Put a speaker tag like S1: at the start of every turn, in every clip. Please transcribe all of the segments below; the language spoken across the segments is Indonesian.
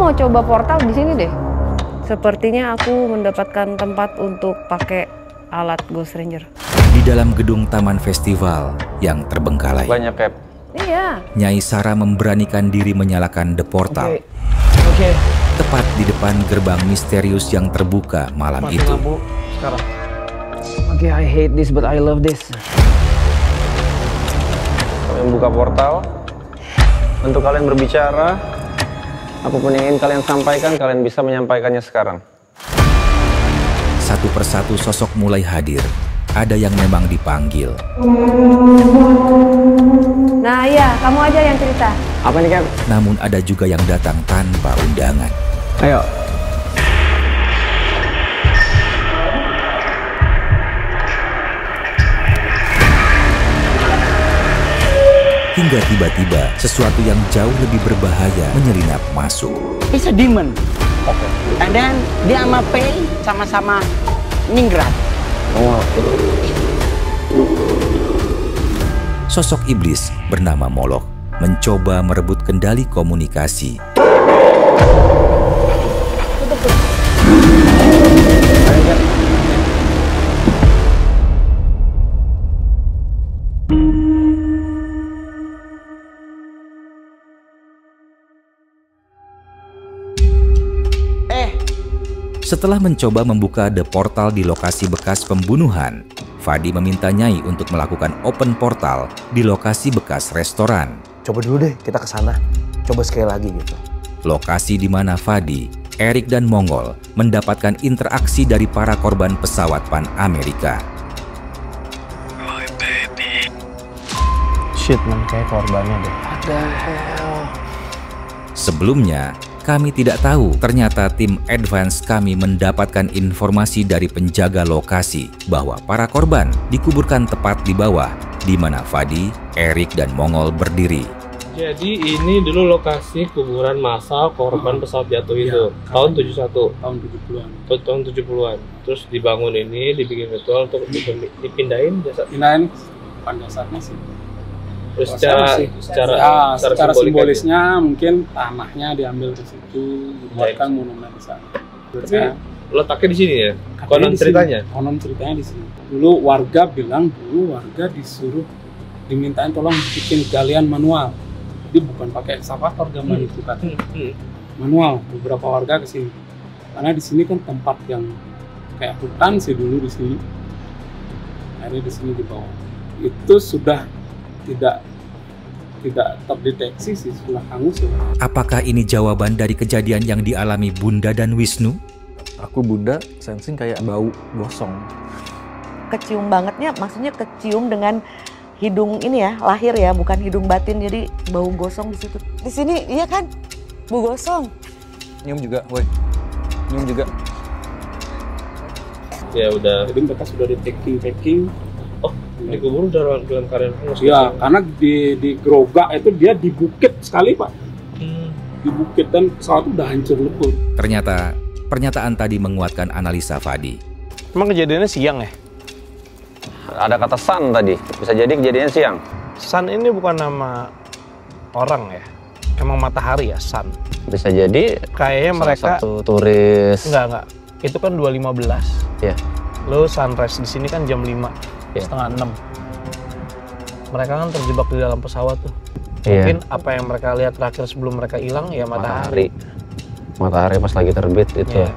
S1: mau coba portal di sini deh. Sepertinya aku mendapatkan tempat untuk pakai alat Ghost Ranger.
S2: Di dalam gedung taman festival yang terbengkalai.
S3: Banyak, Cap.
S1: Iya.
S2: Nyai Sarah memberanikan diri menyalakan the portal.
S3: Oke.
S2: Tepat di depan gerbang misterius yang terbuka malam itu.
S3: Lampu sekarang. Oke, I hate this but I love this. Kalian buka portal. Untuk kalian berbicara, apapun yang ingin kalian sampaikan, kalian bisa menyampaikannya sekarang.
S2: Satu persatu sosok mulai hadir. Ada yang memang dipanggil.
S1: Nah iya, kamu aja yang cerita.
S3: Apa nih, Cap?
S2: Namun ada juga yang datang tanpa undangan.
S3: Ayo.
S2: Hingga tiba-tiba sesuatu yang jauh lebih berbahaya menyelinap masuk.
S4: It's a demon. Okay. And then dia sama Pei sama-sama ningrat.
S3: Oh.
S2: Sosok iblis bernama Moloch mencoba merebut kendali komunikasi. Setelah mencoba membuka the portal di lokasi bekas pembunuhan, Fadi meminta Nyai untuk melakukan open portal di lokasi bekas restoran.
S5: Coba dulu deh kita ke sana. Coba sekali lagi gitu.
S2: Lokasi di mana Fadi, Erik dan Mongol mendapatkan interaksi dari para korban pesawat Pan Amerika.
S6: My baby.
S3: Shit, man, kayak korbannya deh.
S5: Ada hell.
S2: Sebelumnya, kami tidak tahu ternyata tim advance kami mendapatkan informasi dari penjaga lokasi bahwa para korban dikuburkan tepat di bawah di mana Fadi, Erik, dan Mongol berdiri.
S7: Jadi ini dulu lokasi kuburan massal korban pesawat jatuh itu tahun 71.
S8: Tahun 70-an.
S7: Tahun 70-an. Terus dibangun ini, dibikin ritual untuk dipindahin jasad.
S8: Pindahin bukan dasarnya sih.
S7: Terus secara
S8: simbolisnya mungkin tanahnya diambil di situ, dibuatkan monumen di sana.
S7: Tapi letaknya di sini ya? Konon ceritanya?
S8: Konon ceritanya di sini. Dulu warga disuruh dimintain tolong bikin galian manual. Jadi bukan pakai ekskavator zaman itu kan. Manual, beberapa warga ke sini. Karena di sini kan tempat yang kayak hutan sih dulu di sini. Akhirnya di sini dibawa. Itu sudah tidak terdeteksi sih, sudah hangus ya.
S2: Apakah ini jawaban dari kejadian yang dialami Bunda dan Wisnu?
S5: Aku Bunda sensing kayak bau gosong.
S9: Kecium bangetnya, maksudnya kecium dengan hidung ini ya, lahir ya, bukan hidung batin, jadi bau gosong di situ. Di sini iya kan, bau gosong.
S5: Nyium juga, woi. Nyium juga.
S7: Ya udah.
S8: Jadi mereka sudah di packing.
S7: Oh, dikubur dalam keadaan hangus.
S8: Ya, karena di gerobak itu dia di bukit sekali, Pak. Di bukit dan pesawat udah hancur lebur.
S2: Ternyata pernyataan tadi menguatkan analisa Fadi.
S3: Emang kejadiannya siang ya? Ada kata sun tadi, bisa jadi kejadiannya siang.
S10: Sun ini bukan nama orang ya, emang matahari ya, sun.
S3: Bisa jadi
S10: kayaknya mereka
S3: satu turis.
S10: Enggak, itu kan 2.15.
S3: Iya.
S10: Lo sunrise di sini kan jam 5. Setengah 6. Mereka kan terjebak di dalam pesawat tuh. Mungkin apa yang mereka lihat terakhir sebelum mereka hilang ya matahari.
S3: Matahari pas lagi terbit itu.
S10: Yeah.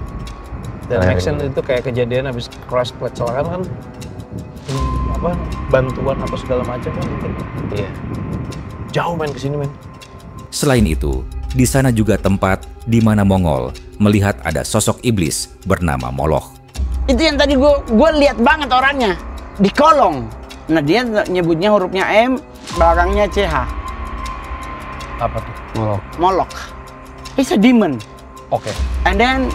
S10: Dan make sense itu kayak kejadian habis crash kecelakaan kan bantuan apa segala macam kan mungkin.
S3: Iya.
S10: Jauh main kesini men.
S2: Selain itu, di sana juga tempat di mana Mongol melihat ada sosok iblis bernama Moloch.
S4: Itu yang tadi gue lihat banget orangnya. Di kolong. Nah dia nyebutnya hurufnya M, belakangnya CH.
S10: Apa tuh?
S4: Moloch. It's a demon.
S10: Oke.
S4: And then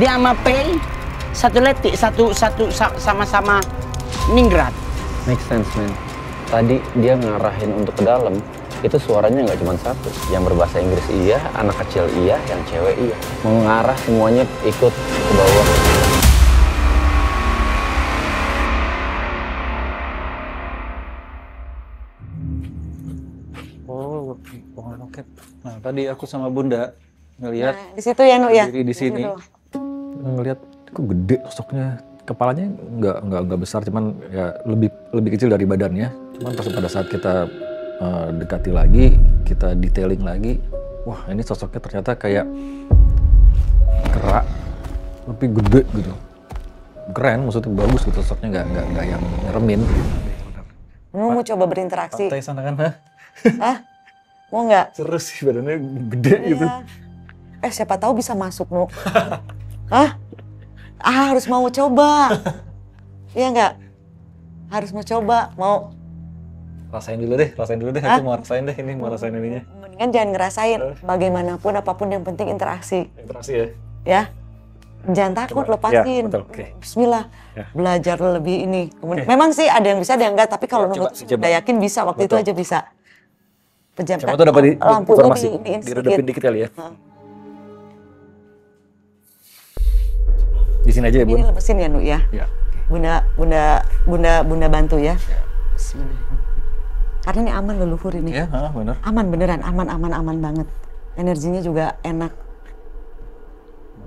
S4: dia sama Pei satu letik, satu sama-sama ningrat.
S3: Make sense, man. Tadi dia ngarahin untuk ke dalam. Itu suaranya nggak cuma satu. Yang berbahasa Inggris iya, anak kecil iya, yang cewek iya. Mau ngarah semuanya ikut ke bawah.
S5: Nah tadi aku sama Bunda ngelihat
S9: Nah, di situ ya Nuk ya.
S5: berdiri di sini.
S9: situ.
S5: Ngelihat kok gede sosoknya. Kepalanya nggak besar, cuman ya lebih kecil dari badannya. Cuman pada saat kita dekati lagi, kita detailing lagi, wah ini sosoknya ternyata kayak kerak, tapi gede gitu. Keren, maksudnya bagus gitu sosoknya, nggak yang nyeremin.
S9: Mau coba berinteraksi?
S5: Santai sana kan,
S9: Hah? Mau nggak?
S5: Seru sih, badannya gede gitu.
S9: Siapa tahu bisa masuk Nuk. Hah? Harus mau coba. Iya nggak? Harus mau coba, mau.
S5: Rasain dulu deh, aku mau rasain deh ini, mau rasain ininya.
S9: Mendingan jangan ngerasain, bagaimanapun apapun yang penting interaksi.
S5: Interaksi ya?
S9: Ya. Jangan takut, lepasin.
S5: Ya, betul, oke.
S9: Bismillah.
S5: Ya.
S9: Belajar lebih ini. Memang sih ada yang bisa, ada yang enggak, tapi kalau menurut
S5: coba.
S9: udah yakin bisa, waktu
S5: Betul.
S9: itu aja bisa. Pejamkan
S5: Siapa tuh dapat
S9: lampunya
S5: informasi, diredupin
S9: sedikit.
S5: dikit kali ya. Di sini aja ya, Bun.
S9: Ini lepasin ya, Nuk ya.
S5: Ya.
S9: Bunda bantu ya. Bismillah. Karena ini aman leluhur ini.
S5: Ya, benar.
S9: Aman beneran, aman banget. Energinya juga enak.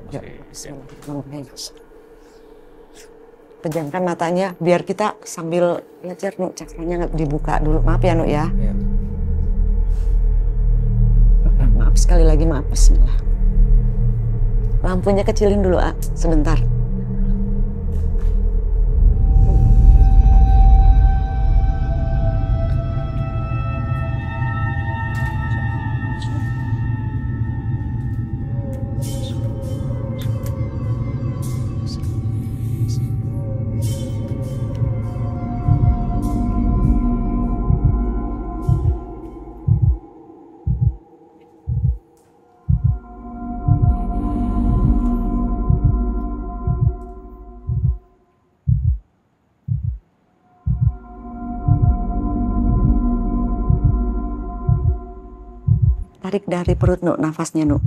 S9: Yuk, bismillah. Pejamkan matanya biar kita sambil belajar Nuk, cakranya nggak dibuka dulu. Maaf ya Nuk ya.
S5: Ya.
S9: Maaf sekali lagi, maaf. Bismillah. Lampunya kecilin dulu, sebentar. Tarik dari perut Nuk, nafasnya Nuk.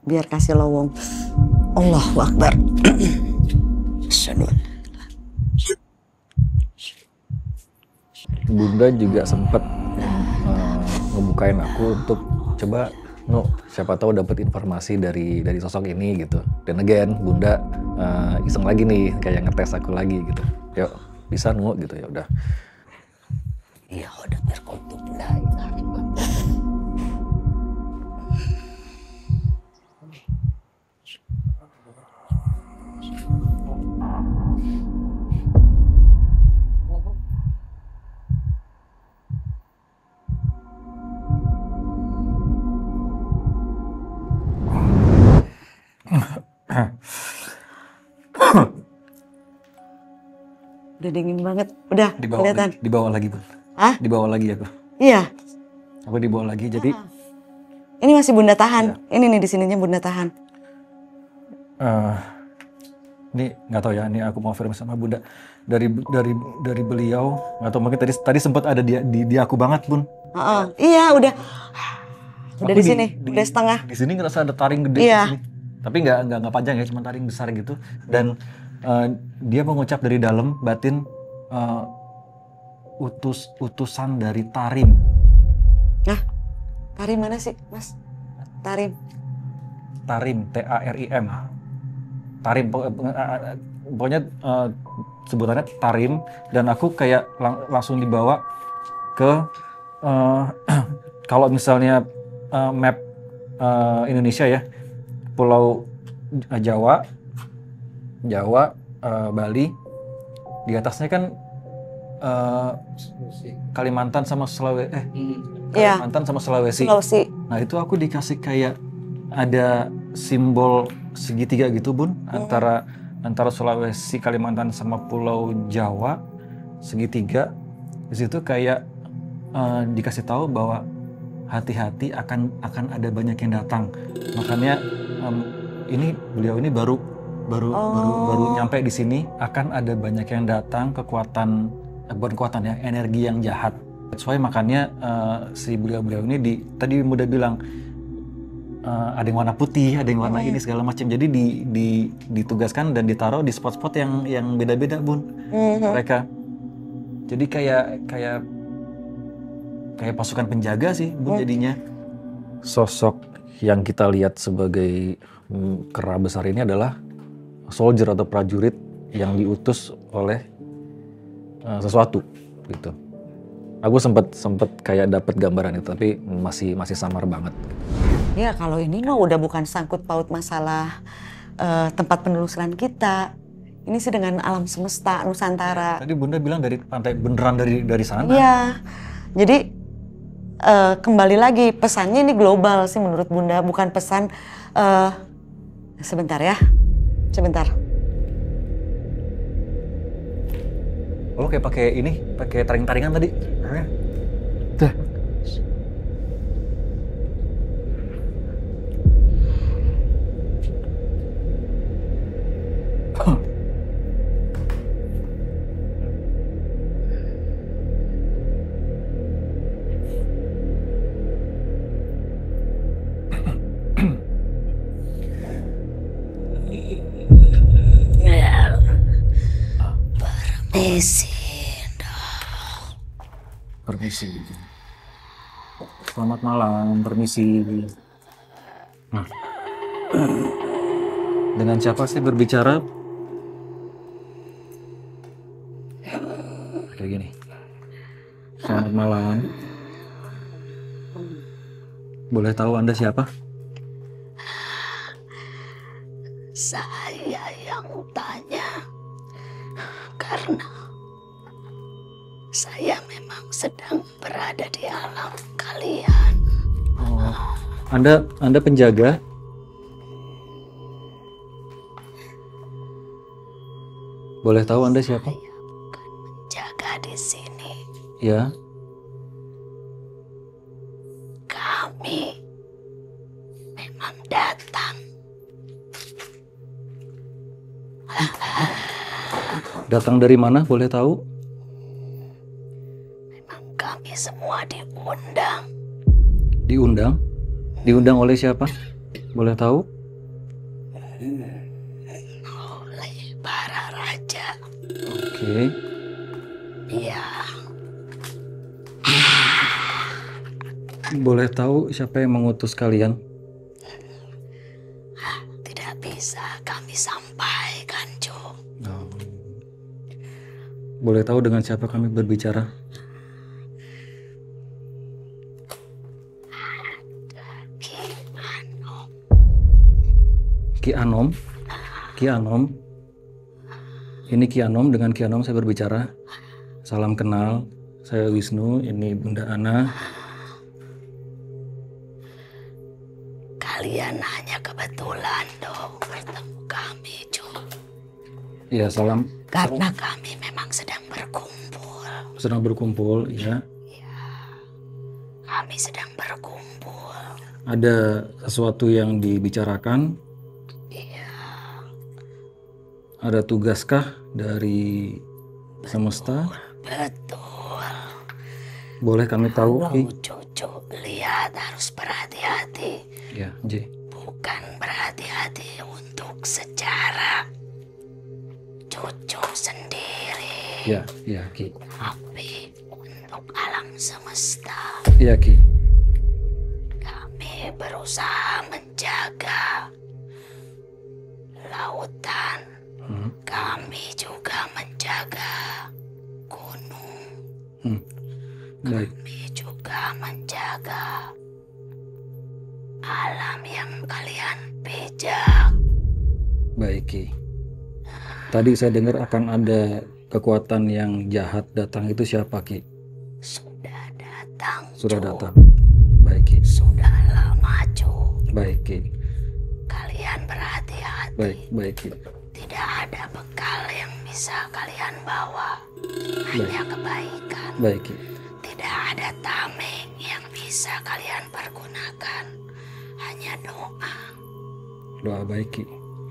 S9: Biar kasih lowong. Allahu Akbar.
S5: Bunda juga sempat ngebukain aku untuk coba, Nuk, siapa tahu dapat informasi dari sosok ini gitu. Dan again, Bunda iseng lagi nih, kayak ngetes aku lagi gitu. Yuk, bisa Nuk gitu, ya udah.
S9: Ya udah berkutub la ilaha illallah. Udah dingin banget. Udah kelihatan.
S5: Dibawa lagi, Bun.
S9: Hah?
S5: Dibawa lagi aku.
S9: Iya.
S5: Aku dibawa lagi, jadi
S9: Ini masih Bunda tahan. Ini nih di sininya Bunda tahan.
S5: ini nggak tahu ya, ini aku mau affirmasi sama Bunda. Dari beliau, nggak tahu, mungkin tadi sempat ada di aku banget, Bun.
S9: Iya, udah
S5: Aku
S9: di sini, udah setengah.
S5: Di sini ngerasa ada taring gede
S9: Iya.
S5: di sini. Tapi nggak panjang ya, cuma taring besar gitu. Dan dia mengucap dari dalam batin, utusan dari Tarim.
S9: Nah, Tarim mana sih, Mas? Tarim.
S5: Tarim, Tarim. Tarim, pokoknya sebutannya Tarim. Dan aku kayak langsung dibawa ke kalau misalnya map Indonesia ya, Pulau Jawa, Bali, di atasnya kan Kalimantan sama Kalimantan sama Sulawesi. Nah itu aku dikasih kayak ada simbol segitiga gitu, Bun, antara Sulawesi, Kalimantan sama Pulau Jawa, segitiga. Di situ kayak dikasih tahu bahwa hati-hati akan ada banyak yang datang. Makanya beliau ini baru nyampe di sini, akan ada banyak yang datang, bukan kekuatan ya, energi yang jahat. That's why makanya si beliau ini tadi Bunda bilang ada yang warna putih, ada yang warna ini segala macam. Jadi ditugaskan dan ditaruh di spot-spot yang beda-beda, Bun. Mereka. Jadi kayak pasukan penjaga sih, Bun, jadinya. Sosok yang kita lihat sebagai kera besar ini adalah soldier atau prajurit yang diutus oleh sesuatu gitu. Aku sempat kayak dapat gambaran itu, tapi masih samar banget.
S9: Ya kalau ini mah udah bukan sangkut paut masalah tempat penelusuran kita. Ini sih dengan alam semesta Nusantara.
S5: Tadi Bunda bilang dari pantai beneran dari sana.
S9: Iya. Jadi kembali lagi pesannya ini global sih menurut Bunda, bukan pesan sebentar ya. Sebentar.
S5: Oh, kayak pakai taring-taringan tadi. Tuh. Permisi. Selamat malam, permisi. Nah, dengan siapa sih berbicara? Kayak gini. Selamat malam. Boleh tahu Anda siapa?
S11: Saya yang tanya karena saya memang sedang berada di alam kalian.
S5: Oh, Anda penjaga? Boleh tahu Anda siapa?
S11: Saya bukan menjaga di sini.
S5: Ya.
S11: Kami memang datang.
S5: Datang dari mana? Boleh tahu?
S11: Memang kami semua diundang.
S5: Diundang? Diundang oleh siapa? Boleh tahu?
S11: Oleh para raja.
S5: Oke.
S11: Iya.
S5: Boleh tahu siapa yang mengutus kalian?
S11: Tidak bisa kami sampaikan, Jo.
S5: Oh. Boleh tahu dengan siapa kami berbicara? Ki Anom. Ki Anom. Ini Ki Anom, dengan Ki Anom saya berbicara. Salam kenal, saya Wisnu, ini Bunda Ana.
S11: Kalian hanya kebetulan dong bertemu kami, Jo.
S5: Iya, salam.
S11: Karena kami memang sedang berkumpul.
S5: Sedang berkumpul, ya.
S11: Iya, kami sedang berkumpul.
S5: Ada sesuatu yang dibicarakan?
S11: Iya.
S5: Ada tugaskah dari semesta?
S11: Betul.
S5: Boleh kami tahu?
S11: Kalau Cucu lihat harus berhati-hati.
S5: Ya, J.
S11: Bukan berhati-hati untuk secara Cucu sendiri.
S5: Ya, ya, Ki.
S11: Tapi untuk alam semesta.
S5: Ya, Ki.
S11: Kami berusaha menjaga lautan. Kami juga menjaga gunung.
S5: Baik.
S11: Kami juga menjaga alam yang kalian pijak.
S5: Baik, Ki. Tadi saya dengar akan ada kekuatan yang jahat datang, itu siapa, Ki?
S11: Sudah datang.
S5: Sudah datang. Baik, Ki.
S11: Sudah lama, Cu.
S5: Baik, Ki.
S11: Kalian berhati-hati.
S5: Baik, Ki.
S11: Tidak ada bekal yang bisa kalian bawa. Hanya kebaikan.
S5: Baik, Ki.
S11: Tidak ada tameng yang bisa kalian pergunakan. Hanya doa.
S5: Doa, baik, Ki.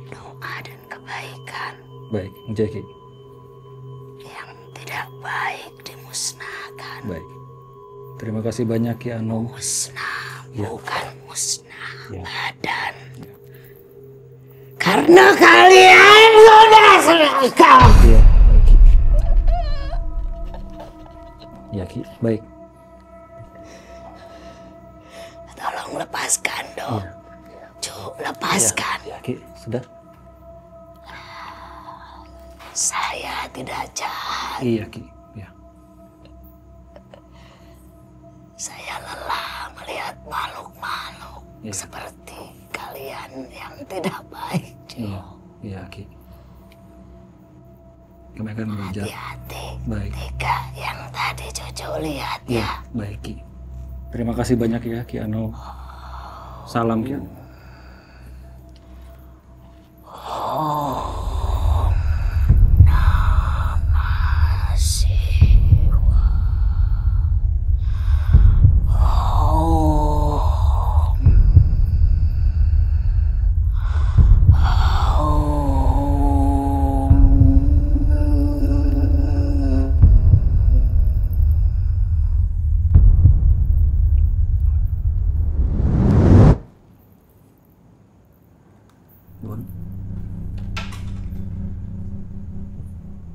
S11: Doa dan kebaikan.
S5: Baik, J, Ki.
S11: Yang tidak baik dimusnahkan.
S5: Baik. Terima kasih banyak, Ki Anom.
S11: Musnah,
S5: Ya.
S11: bukan musnah
S5: Ya.
S11: badan. Karena kalian sudah seragam.
S5: Ya, baik, Ki. Ya, Ki. Baik.
S11: Tolong lepaskan, Do. Cuk, lepaskan.
S5: Ya, Ki, sudah.
S11: Saya tidak jahat.
S5: Iya, Ki. Ya.
S11: Saya lelah melihat makhluk-makhluk seperti kalian yang tidak baik.
S5: Iya, iya, Ki. Kami akan belajar.
S11: Hati-hati.
S5: Baik.
S11: Tiga yang tadi Jojo lihat
S5: Iya, baik, Ki. Terima kasih banyak ya, Ki Ano. Salam, Ki.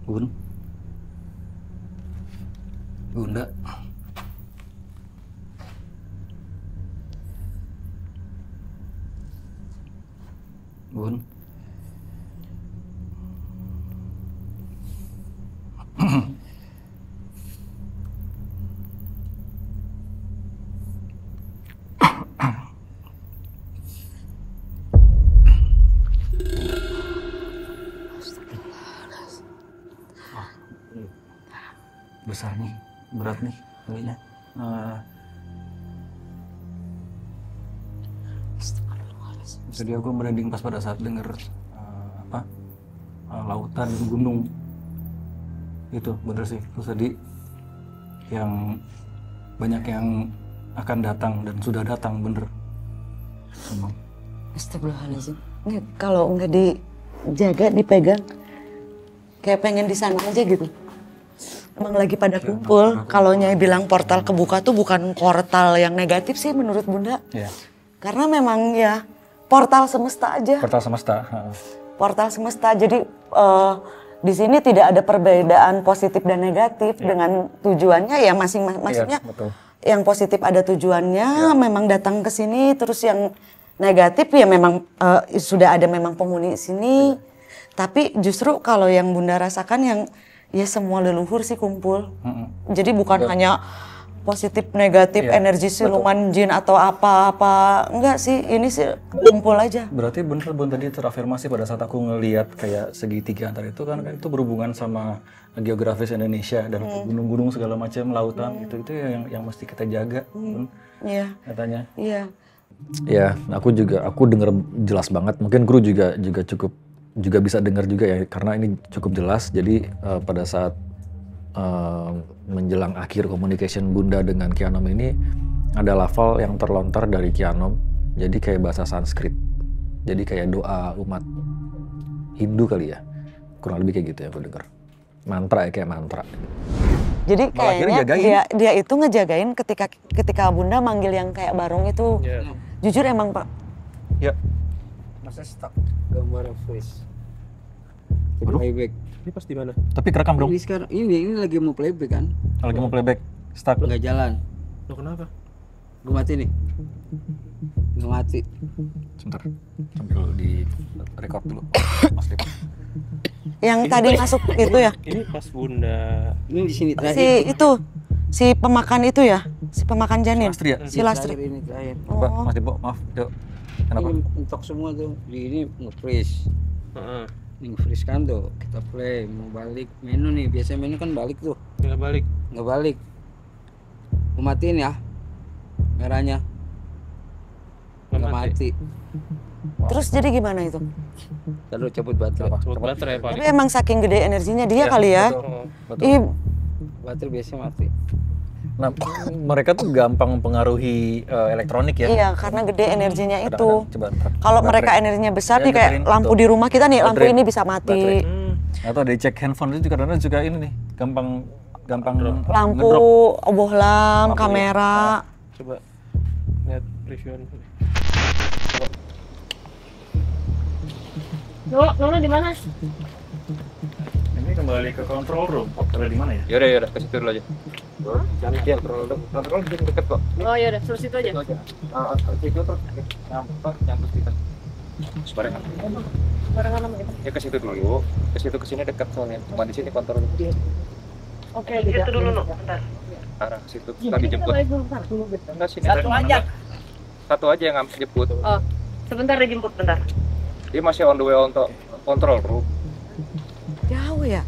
S5: Bun. Bunda. Bun. Besar nih, berat nih ininya. Tadi aku merinding pas pada saat denger lautan gunung itu bener sih. Terus tadi yang banyak yang akan datang dan sudah datang bener.
S9: Astagfirullahaladzim. Ini kalau nggak dijaga, dipegang, kayak pengen di sana aja gitu. Emang lagi pada kumpul. Kalau Nyai bilang portal kebuka tuh bukan portal yang negatif sih menurut Bunda.
S5: Iya.
S9: Karena memang ya portal semesta aja.
S5: Portal semesta.
S9: Portal semesta. Jadi di sini tidak ada perbedaan positif dan negatif dengan tujuannya ya maksudnya.
S5: Iya, betul.
S9: Yang positif ada tujuannya, memang datang ke sini. Terus yang negatif ya memang sudah ada memang penghuni sini. Tapi justru kalau yang Bunda rasakan yang ya semua leluhur sih kumpul. Jadi bukan hanya positif negatif energi siluman jin atau apa-apa. Enggak sih, ini sih kumpul aja.
S5: Berarti bener Bun tadi terafirmasi pada saat aku ngelihat kayak segitiga antara itu kan itu berhubungan sama geografis Indonesia dan gunung-gunung segala macam, lautan itu yang mesti kita jaga.
S9: Iya.
S5: Katanya.
S9: Iya.
S5: Ya, aku dengar jelas banget. Mungkin kru juga bisa dengar juga ya, karena ini cukup jelas. Jadi pada saat menjelang akhir communication Bunda dengan Ki Anom ini ada lafal yang terlontar dari Ki Anom. Jadi kayak bahasa Sanskrit. Jadi kayak doa umat Hindu kali ya. Kurang lebih kayak gitu ya aku dengar. Mantra ya, kayak mantra.
S9: Jadi kayaknya dia itu ngejagain ketika Bunda manggil yang kayak Barong itu. Jujur emang Pak.
S5: Ya.
S12: Masa stuck gambar freeze. Playback.
S7: Ini pas di mana?
S5: Tapi kerekam dong.
S12: Ini sekarang ini lagi mau playback kan?
S5: Lagi mau playback. Stuck.
S12: Nggak jalan.
S7: Loh kenapa?
S12: Gue mati nih. Nggak mati.
S5: Sebentar. Sambil di record dulu. Mas Dip.
S9: Yang tadi masuk itu ya?
S7: Ini pas Bunda.
S12: Ini di sini terakhir.
S9: Si pemakan itu ya? Si pemakan janin.
S5: Lastri ya?
S9: Si Lastri.
S12: Ini terakhir.
S5: Mbak, Mas Dip, maaf. Yuk. Kenapa?
S12: Ini mentok semua tuh. Di ini nge-freeze. Ini nge-freeze kan tuh. Kita play, mau balik menu nih. Biasanya menu kan balik tuh.
S7: Nggak balik.
S12: Nggak balik. Gue matiin ya. Merahnya. Nggak mati.
S9: Terus jadi gimana itu?
S12: Lalu cabut baterai.
S7: Cabut baterai paling.
S9: Tapi emang saking gede energinya dia kali ya.
S5: Betul.
S12: Baterai biasanya mati.
S5: Nah, mereka tuh gampang mempengaruhi elektronik ya.
S9: Iya, karena gede energinya itu. Kalau
S5: Baterai.
S9: mereka energinya besar
S5: Ya,
S9: nih kayak
S5: dengerin,
S9: lampu
S5: tuh.
S9: di rumah kita nih, lampu
S5: Baterai.
S9: ini bisa mati.
S5: Atau ada cek handphone itu kadang-kadang juga ini nih, gampang
S9: Lampu,
S5: ngedrop.
S9: bohlam,
S5: Lampu,
S9: kamera.
S7: Coba lihat reviewan.
S13: Nona di mana?
S5: Ini kembali ke control room. Ada di mana ya?
S3: Yaudah, ke situ dulu aja. Jangan dia control deket kok.
S1: Oh ya udah, terus itu aja.
S3: Situ terus nyangkut kita. Barengan.
S1: Barengan sama kita.
S3: Ya ke situ dulu. Ke situ ke sini dekat soalnya. Cuma di sini kontrol.
S1: Oke, di situ dulu, bentar.
S3: Arah ke situ kita dijemput. Enggak sini. Satu aja yang jemput.
S1: Oh, sebentar dijemput, bentar.
S3: Dia masih on the way untuk kontrol room.
S9: Jauh ya?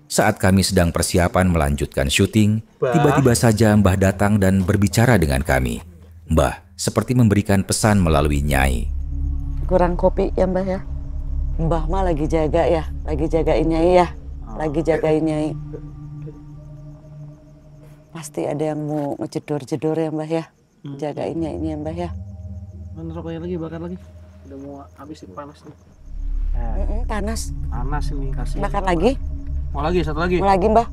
S2: Saat kami sedang persiapan melanjutkan syuting, tiba-tiba saja Mbah datang dan berbicara dengan kami. Mbah seperti memberikan pesan melalui Nyai.
S9: Kurang kopi ya Mbah ya? Mbah mah lagi jaga ya? Lagi jagain Nyai ya? Lagi jagain Nyai. Pasti ada yang mau ngejedor-jedor ya Mbah ya? Jagain Nyai ya Mbah ya?
S10: Mana rokoknya lagi, bakar lagi. Udah mau habis nih, panas nih.
S9: Panas.
S10: Panas ini, kasih.
S9: Makan lagi?
S10: Mau lagi, satu lagi.
S9: Mau lagi Mbah?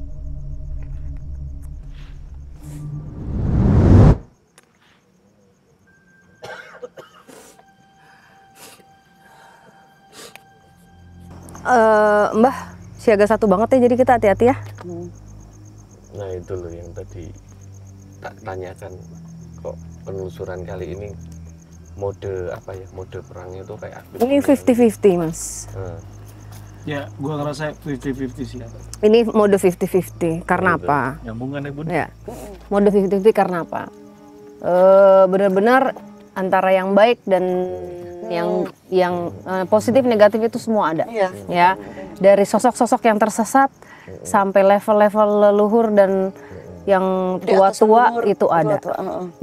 S1: Mbah, siaga 1 banget ya, jadi kita hati-hati ya.
S13: Nah itu loh yang tadi tak tanyakan, kok penelusuran kali ini mode apa ya, mode perangnya tuh kayak aktif.
S1: Ini 50-50 mas.
S10: Ya, gua ngerasa 50-50 sih.
S1: Ini mode 50-50, karena apa?
S5: Nyambungan ya Bun?
S1: Ya, mode 50-50 karena apa? Benar-benar antara yang baik dan yang positif negatif itu semua ada. Ya, dari sosok-sosok yang tersesat sampai level-level leluhur dan yang tua-tua itu ada.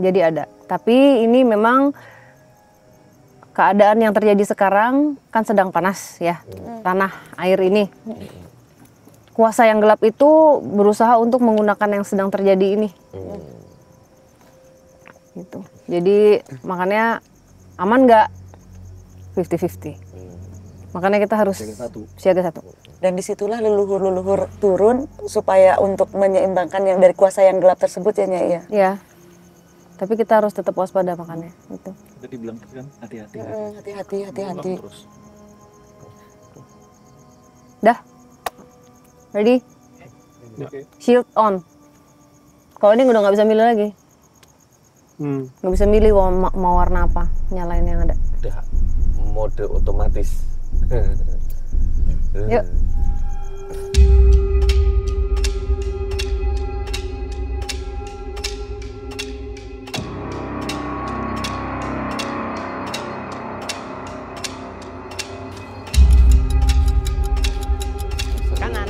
S1: Jadi ada. Tapi ini memang keadaan yang terjadi sekarang kan sedang panas ya, tanah air ini. Kuasa yang gelap itu berusaha untuk menggunakan yang sedang terjadi ini. Gitu. Jadi makanya aman nggak 50-50. Makanya kita harus siaga 1.
S9: Dan disitulah leluhur-leluhur turun supaya untuk menyeimbangkan yang dari kuasa yang gelap tersebut ya Nyai ya.
S1: Ya. Tapi kita harus tetap waspada makanya itu.
S5: Tadi bilang kan hati-hati.
S9: Hati-hati.
S1: Dah. Ready? Shield on. Kalau ini udah nggak bisa milih lagi. Nggak bisa milih mau warna apa, nyalain yang ada.
S13: Udah mode otomatis.
S1: Yuk. Kanan.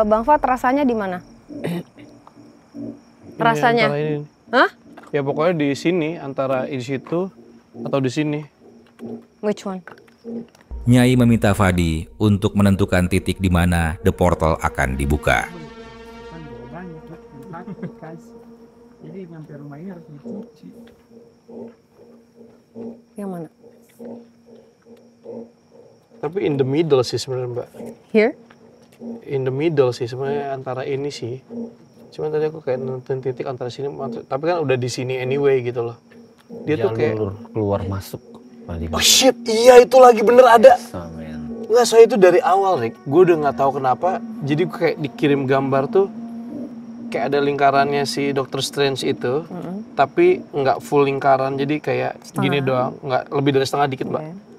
S1: Bang Fat, rasanya di mana? Rasanya?
S10: Ini.
S1: Hah?
S10: Ya pokoknya di sini, antara di situ atau di sini.
S1: Which one?
S2: Nyai meminta Fadi untuk menentukan titik di mana the portal akan dibuka.
S8: Jadi nyampe rumah ini harus dicuci.
S1: Yang mana?
S10: Tapi in the middle sih sebenarnya Mbak.
S1: Here?
S10: In the middle sih sebenarnya, antara ini sih. Cuman tadi aku kayak nentuin titik antara sini, tapi kan udah di sini anyway gitu loh. Dia tuh kayak
S3: keluar masuk.
S10: Oh shit, iya itu lagi bener ada. Nggak, soalnya itu dari awal Rick, gue udah nggak tahu kenapa. Jadi gue kayak dikirim gambar tuh kayak ada lingkarannya si Dr. Strange itu, tapi nggak full lingkaran, jadi kayak gini doang, nggak lebih dari setengah dikit Mbak.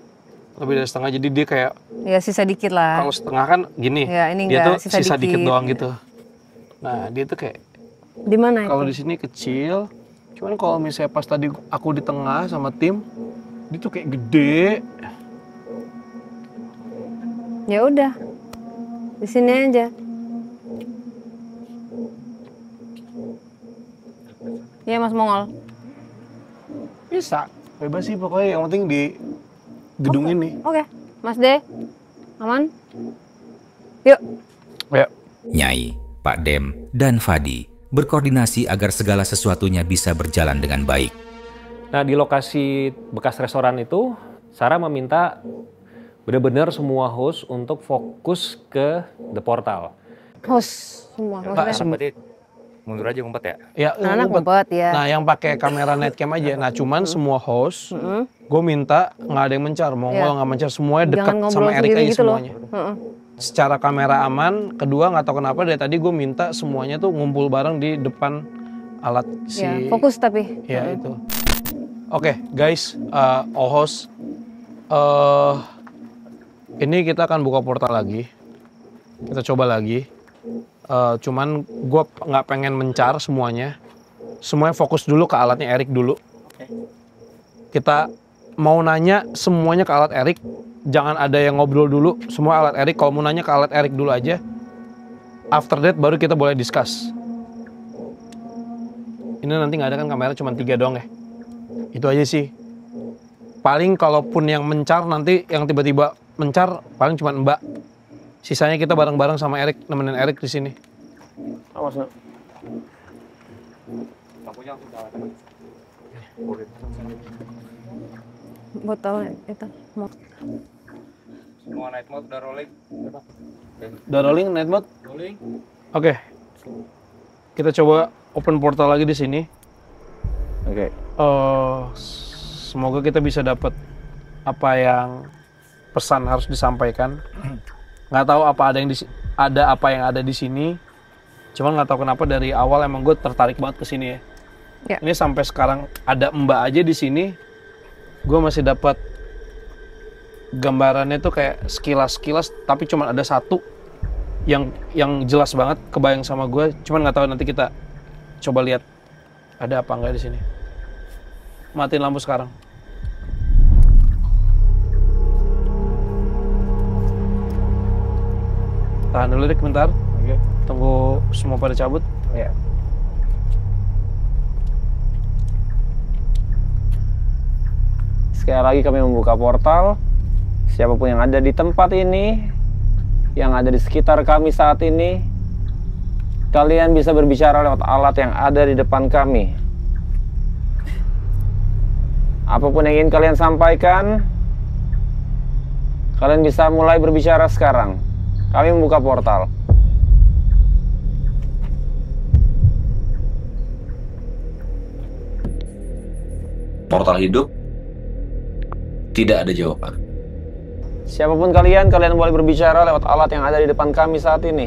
S10: Lebih dari setengah, jadi dia kayak
S1: ya sisa dikit lah.
S10: Kalau setengah kan gini,
S1: ya, ini
S10: dia tuh
S1: sisa
S10: dikit doang gitu. Nah dia tuh kayak
S1: di mana?
S10: Kalau di sini kecil, cuman kalau misalnya pas tadi aku di tengah sama tim, dia tuh kayak gede.
S1: Ya udah, di sini aja. Iya Mas Mongol.
S10: Bisa. Bebas sih pokoknya, yang penting di gedung ini.
S1: Oke. Mas D, aman? Yuk.
S2: Nyai, Pak Dem, dan Fadi berkoordinasi agar segala sesuatunya bisa berjalan dengan baik.
S14: Nah, di lokasi bekas restoran itu, Sarah meminta benar-benar semua host untuk fokus ke The Portal.
S1: Host semua.
S2: Berarti mundur aja ngumpet ya?
S10: Ya,
S1: anak ngumpet ya.
S10: Nah, yang pakai kamera netcam aja. Nah, cuman semua host, gue minta nggak ada yang mencar. Mongol nggak mencar, semuanya dekat sama Erik aja gitu semuanya. Secara kamera aman. Kedua, nggak tahu kenapa dari tadi gue minta semuanya tuh ngumpul bareng di depan alat si.
S1: Ya, fokus tapi.
S10: Ya itu. Oke, guys, all host. Ini kita akan buka portal lagi. Kita coba lagi. Cuman gue nggak pengen mencar semuanya. Semuanya fokus dulu ke alatnya Erik dulu. Kita mau nanya semuanya ke alat Erik. Jangan ada yang ngobrol dulu. Semua alat Erik. Kalau mau nanya ke alat Erik dulu aja. After that baru kita boleh discuss. Ini nanti nggak ada kan kamera, cuma 3 doang ya. Itu aja sih. Paling kalaupun yang mencar nanti, yang tiba-tiba mencar paling cuma Mbak. Sisanya kita bareng-bareng sama Erik, nemenin Erik di sini.
S3: Awas, Nak.
S1: Botol itu.
S12: Semua night mode udah rolling.
S10: Udah rolling night mode?
S12: Rolling.
S10: Oke. Kita coba open portal lagi di sini.
S3: Oke.
S10: Semoga kita bisa dapat apa yang pesan harus disampaikan. Nggak tahu apa ada apa yang ada di sini. Cuman nggak tahu kenapa dari awal emang gue tertarik banget ke sini ya. Ini sampai sekarang ada Mbak aja di sini. Gue masih dapat gambarannya tuh kayak sekilas-sekilas, tapi cuman ada satu yang jelas banget kebayang sama gue. Cuman nggak tahu, nanti kita coba lihat ada apa nggak di sini. Matiin lampu sekarang. Tahan dulu Rik bentar. Oke. Tunggu semua pada cabut.
S3: Iya. Sekali lagi kami membuka portal. Siapapun yang ada di tempat ini, yang ada di sekitar kami saat ini, kalian bisa berbicara lewat alat yang ada di depan kami. Apapun yang ingin kalian sampaikan, kalian bisa mulai berbicara sekarang. Kami membuka portal.
S2: Portal hidup, tidak ada jawaban.
S3: Siapapun kalian boleh berbicara lewat alat yang ada di depan kami saat ini.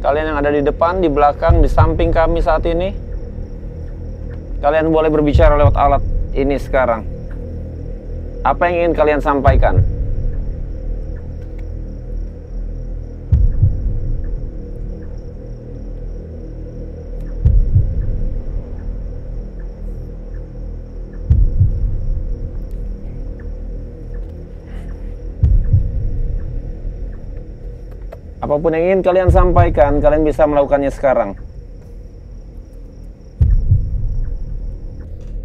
S3: Kalian yang ada di depan, di belakang, di samping kami saat ini, kalian boleh berbicara lewat alat ini sekarang. Apa yang ingin kalian sampaikan? Apapun yang ingin kalian sampaikan, kalian bisa melakukannya sekarang.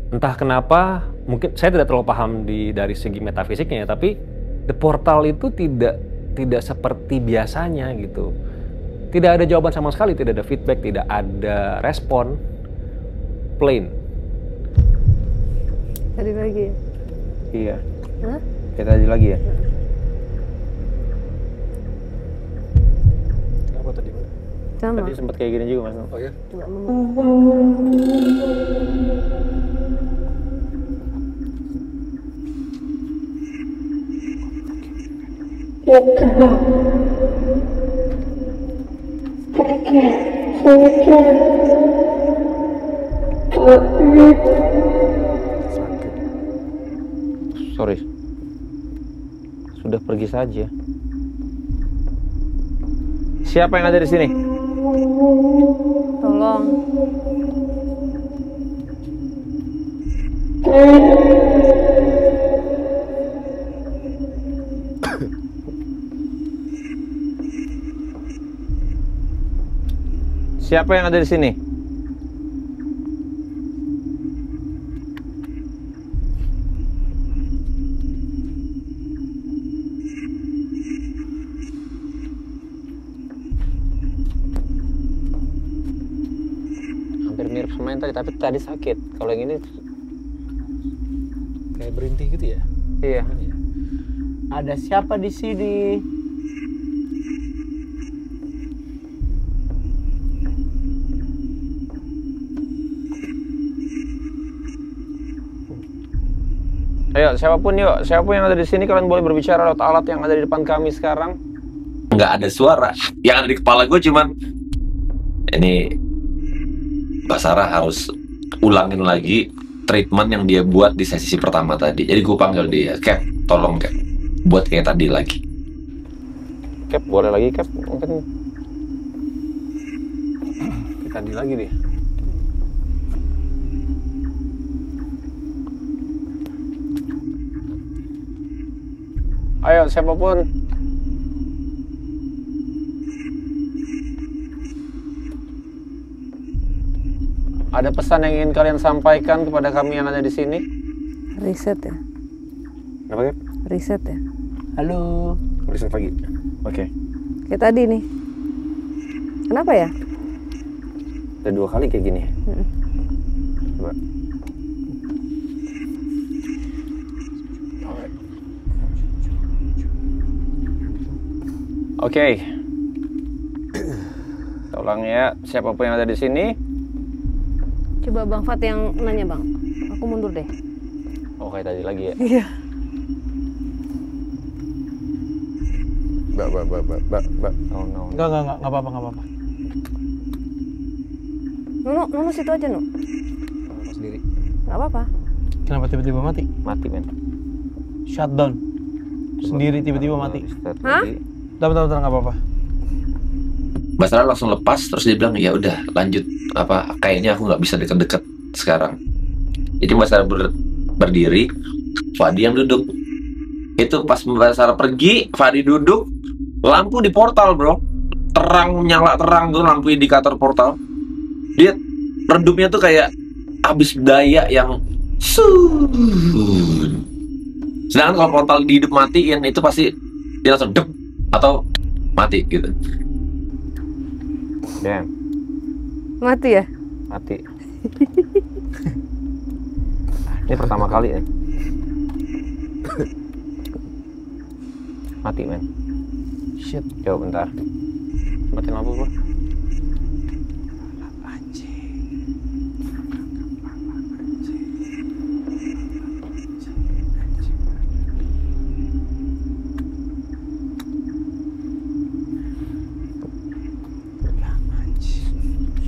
S14: Entah kenapa, mungkin saya tidak terlalu paham dari segi metafisiknya, tapi The Portal itu tidak seperti biasanya gitu. Tidak ada jawaban sama sekali, tidak ada feedback, tidak ada respon. Plain.
S1: Tadi lagi ya?
S3: Iya.
S1: Hah?
S3: Kayak tadi lagi ya?
S14: Apa tadi?
S1: Sama.
S3: Tadi sempat kayak gini juga, Mas.
S14: Oh ya?
S3: Sorry. Sudah pergi saja. Siapa yang ada di sini?
S1: Tolong.
S3: Siapa yang ada di sini? Hampir mirip sama yang tadi, tapi tadi sakit. Kalau yang ini
S10: kayak berhenti gitu ya?
S3: Iya.
S4: Ada siapa di sini?
S3: Ayo, siapapun yang ada di sini, kalian boleh berbicara lewat alat yang ada di depan kami sekarang.
S15: Nggak ada suara. Yang ada di kepala gue cuman, ini Mbak Sarah harus ulangin lagi treatment yang dia buat di sesi pertama tadi. Jadi gue panggil dia, Cap, tolong Cap, buat kayak tadi lagi.
S3: Cap, boleh lagi Cap, mungkin kayak tadi lagi deh. Ayo, siapapun. Ada pesan yang ingin kalian sampaikan kepada kami yang ada di sini?
S1: Riset ya.
S3: Apa, Cap?
S1: Riset ya.
S4: Halo.
S3: Riset pagi. Oke.
S1: Kayak tadi nih. Kenapa ya?
S3: Udah 2 kali kayak gini. Coba. Oke. Tolong ya, siapapun yang ada di sini.
S1: Coba Bang Fat yang nanya Bang. Aku mundur deh.
S3: Oh, kayak tadi lagi ya?
S1: Iya.
S3: Mbak. Oh no.
S10: Enggak apa-apa.
S1: Nunu situ aja, Nu.
S3: Sendiri.
S1: Nggak apa-apa.
S10: Kenapa tiba-tiba mati?
S3: Mati, men.
S10: Shutdown. Sendiri tiba-tiba mati.
S1: Hah?
S10: Bentar, nggak apa-apa.
S15: Mbak Sarah langsung lepas, terus dia bilang, ya udah lanjut, kayaknya aku nggak bisa deket-deket sekarang. Jadi Mbak Sarah berdiri, Fadi yang duduk. Itu pas Mbak Sarah pergi, Fadi duduk, lampu di portal bro, nyala terang tuh lampu indikator portal. Dia redupnya tuh kayak habis daya yang sedangkan kalau portal dihidup matiin itu pasti dia langsung dep atau mati gitu.
S3: Damn.
S1: Mati ya?
S3: Mati. Ini pertama kali nih. Mati, men.
S10: Shit.
S3: Coba bentar. Matiin lampu, bro.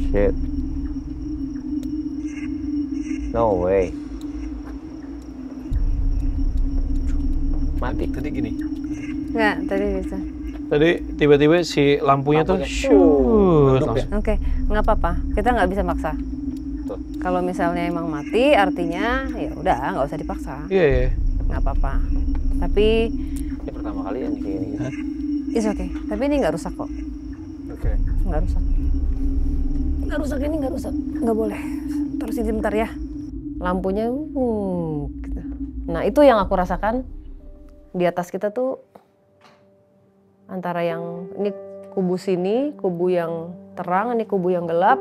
S3: Shit. No way. Mati.
S10: Tadi gini.
S1: Nggak, tadi bisa.
S10: Tadi tiba-tiba si lampunya tuh shoot.
S1: Oke, nggak apa-apa. Kita nggak bisa maksa. Kalau misalnya emang mati, artinya ya udah nggak usah dipaksa.
S10: Iya.
S1: Nggak apa-apa. Tapi
S3: ini pertama kali ya kayak gini.
S1: It's okay. Tapi ini nggak rusak kok.
S3: Oke.
S1: Nggak rusak. Ini nggak rusak. Nggak boleh. Terus ini bentar ya. Lampunya, gitu. Nah itu yang aku rasakan di atas kita tuh antara yang ini kubu sini, kubu yang terang, ini kubu yang gelap,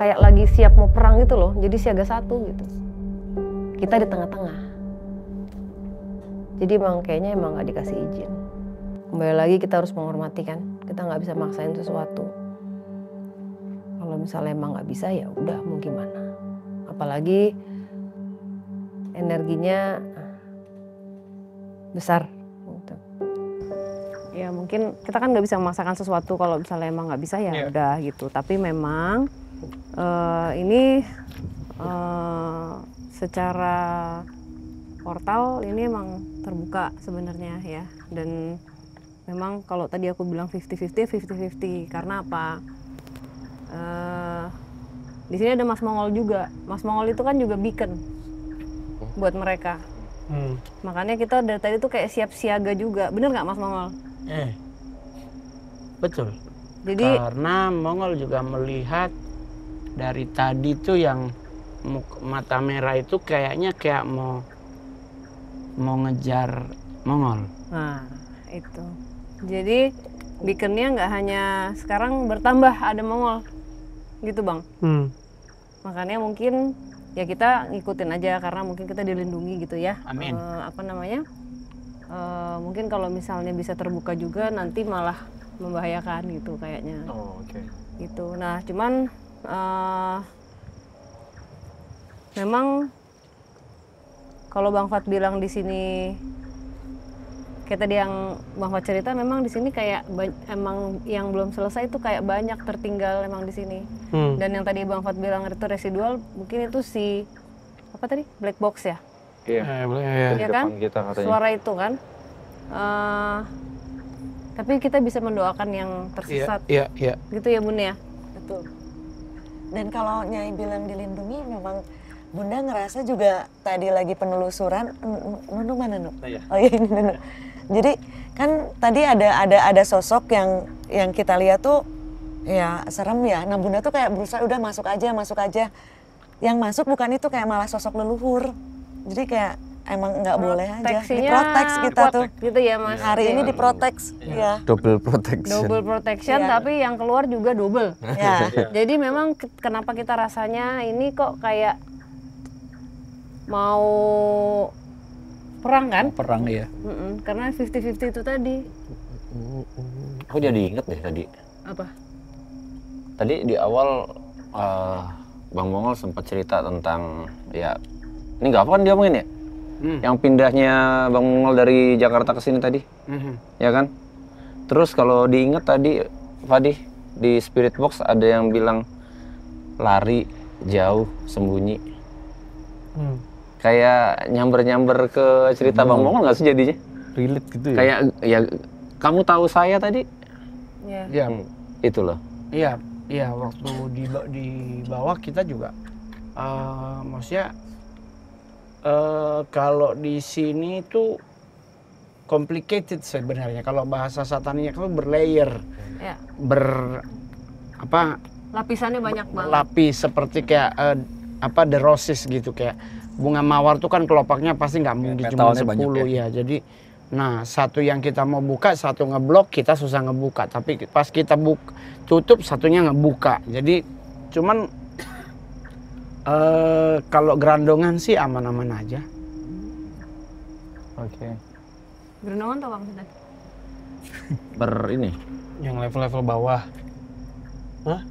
S1: kayak lagi siap mau perang gitu loh. Jadi siaga 1 gitu. Kita di tengah-tengah. Jadi kayaknya emang nggak dikasih izin. Kembali lagi kita harus menghormati kan. Kita nggak bisa maksain sesuatu. Kalau misalnya emang nggak bisa ya udah mau gimana. Apalagi energinya besar. Gitu. Ya mungkin kita kan nggak bisa memaksakan sesuatu kalau misalnya emang nggak bisa ya udah gitu. Tapi memang ini secara portal ini emang terbuka sebenarnya ya. Dan memang kalau tadi aku bilang 50-50 karena apa? Di sini ada Mas Mongol juga. Mas Mongol itu kan juga beacon buat mereka. Makanya kita dari tadi tuh kayak siap siaga juga. Bener nggak Mas Mongol?
S10: Betul.
S1: Jadi
S4: karena Mongol juga melihat dari tadi tuh yang mata merah itu kayaknya kayak mau ngejar Mongol.
S1: Nah, itu. Jadi beaconnya nggak hanya sekarang bertambah ada Mongol, gitu Bang. Makanya mungkin ya kita ngikutin aja karena mungkin kita dilindungi gitu ya.
S4: Amin.
S1: Mungkin kalau misalnya bisa terbuka juga nanti malah membahayakan gitu kayaknya.
S10: Oh, oke.
S1: Gitu. Nah, cuman memang kalau Bang Fat bilang di sini kayak tadi yang Bang Fat cerita, memang di sini kayak emang yang belum selesai itu kayak banyak tertinggal emang di sini. Dan yang tadi Bang Fat bilang itu residual, mungkin itu si apa tadi black box ya?
S3: Iya.
S1: Iya kan?
S3: Kita katanya.
S1: Suara itu kan. Tapi kita bisa mendoakan yang tersesat.
S10: Iya.
S1: Gitu ya Bun ya.
S9: Betul. Dan kalau Nyai bilang dilindungi, memang Bunda ngerasa juga tadi lagi penelusuran. Nunu mana Nu? Oh iya ini Nunu. Jadi kan tadi ada sosok yang kita lihat tuh ya serem ya. Nah Bunda tuh kayak berusaha udah masuk aja. Yang masuk bukan itu, kayak malah sosok leluhur. Jadi kayak emang nggak boleh aja. Diprotek kita tuh.
S1: Gitu ya Mas.
S9: Hari ini diprotek ya.
S3: Double protection.
S1: Double protection, tapi yang keluar juga double.
S9: Ya.
S1: Jadi memang kenapa kita rasanya ini kok kayak mau perang kan?
S5: Perang ya.
S1: Karena 50-50 itu tadi.
S3: Aku jadi inget deh tadi.
S1: Apa?
S3: Tadi di awal Bang Mongol sempat cerita tentang ya ini nggak apa kan dia omongin ya? Yang pindahnya Bang Mongol dari Jakarta ke sini tadi, ya kan? Terus kalau diingat tadi, Fadi di Spirit Box ada yang bilang lari jauh sembunyi. Kayak nyamber ke cerita Bang Mongol nggak sih jadinya?
S5: Relate gitu ya?
S3: Kayak ya kamu tahu saya tadi?
S4: Iya.
S3: Itu loh.
S4: Iya, waktu di bawah kita juga maksudnya kalau di sini itu complicated sebenarnya. Kalau bahasa sataniknya itu berlayer.
S1: Ya. Lapisannya banyak banget.
S4: Lapis seperti kayak derosis gitu, kayak bunga mawar tuh kan kelopaknya pasti nggak mungkin cuma 10 ya. Jadi satu yang kita mau buka, satu ngeblok, kita susah ngebuka. Tapi pas kita tutup, satunya ngebuka. Jadi cuman kalau gerandongan sih aman-aman aja.
S3: Oke.
S1: Gerandongan tau Bang sudah?
S3: Ini?
S10: Yang level-level bawah. Hah?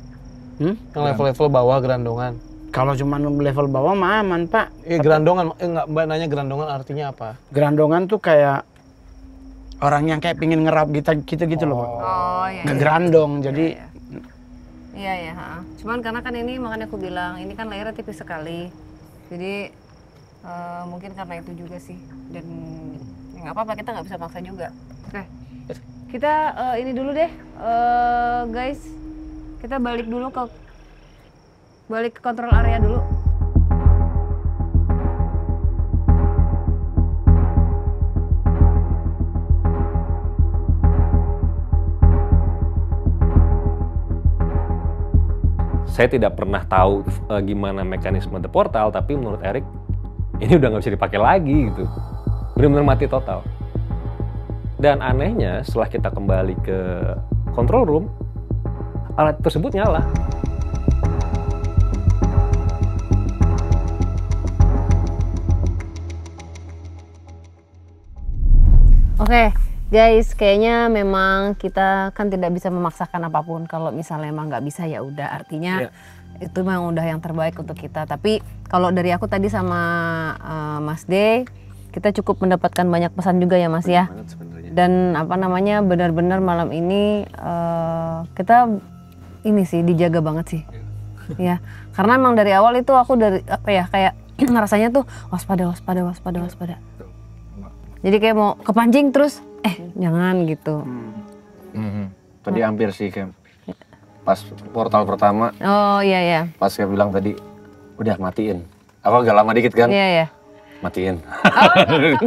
S10: Yang level-level bawah gerandongan.
S4: Kalau cuma level bawah mah aman Pak.
S10: Gerandongan, enggak Mbak nanya gerandongan artinya apa?
S4: Gerandongan tuh kayak orang yang kayak pingin ngerap gitu loh Pak.
S1: Oh iya.
S4: Ngegerandong, jadi
S1: Iya. Cuman karena kan ini makanya aku bilang ini kan layarnya tipis sekali. Jadi mungkin karena itu juga sih. Dan nggak apa-apa, kita nggak bisa paksa juga. Oke. Kita ini dulu deh, guys. Kita balik ke kontrol area dulu.
S14: Saya tidak pernah tahu gimana mekanisme The Portal, tapi menurut Erik ini udah nggak bisa dipakai lagi gitu. Benar-benar mati total. Dan anehnya setelah kita kembali ke control room, alat tersebut nyala.
S1: Oke, guys, kayaknya memang kita kan tidak bisa memaksakan apapun. Kalau misalnya emang nggak bisa ya udah, artinya itu memang udah yang terbaik untuk kita. Tapi kalau dari aku tadi sama Mas D, kita cukup mendapatkan banyak pesan juga ya Mas ya. Dan benar-benar malam ini kita ini sih dijaga banget sih. Ya, karena emang dari awal itu aku kayak ngerasanya tuh waspada. Jadi kayak mau kepancing terus, jangan gitu.
S3: Tadi hampir sih kayak pas portal pertama.
S1: Oh iya.
S3: Pas kayak bilang tadi, udah matiin. Aku agak lama dikit kan?
S1: Iya.
S3: Matiin.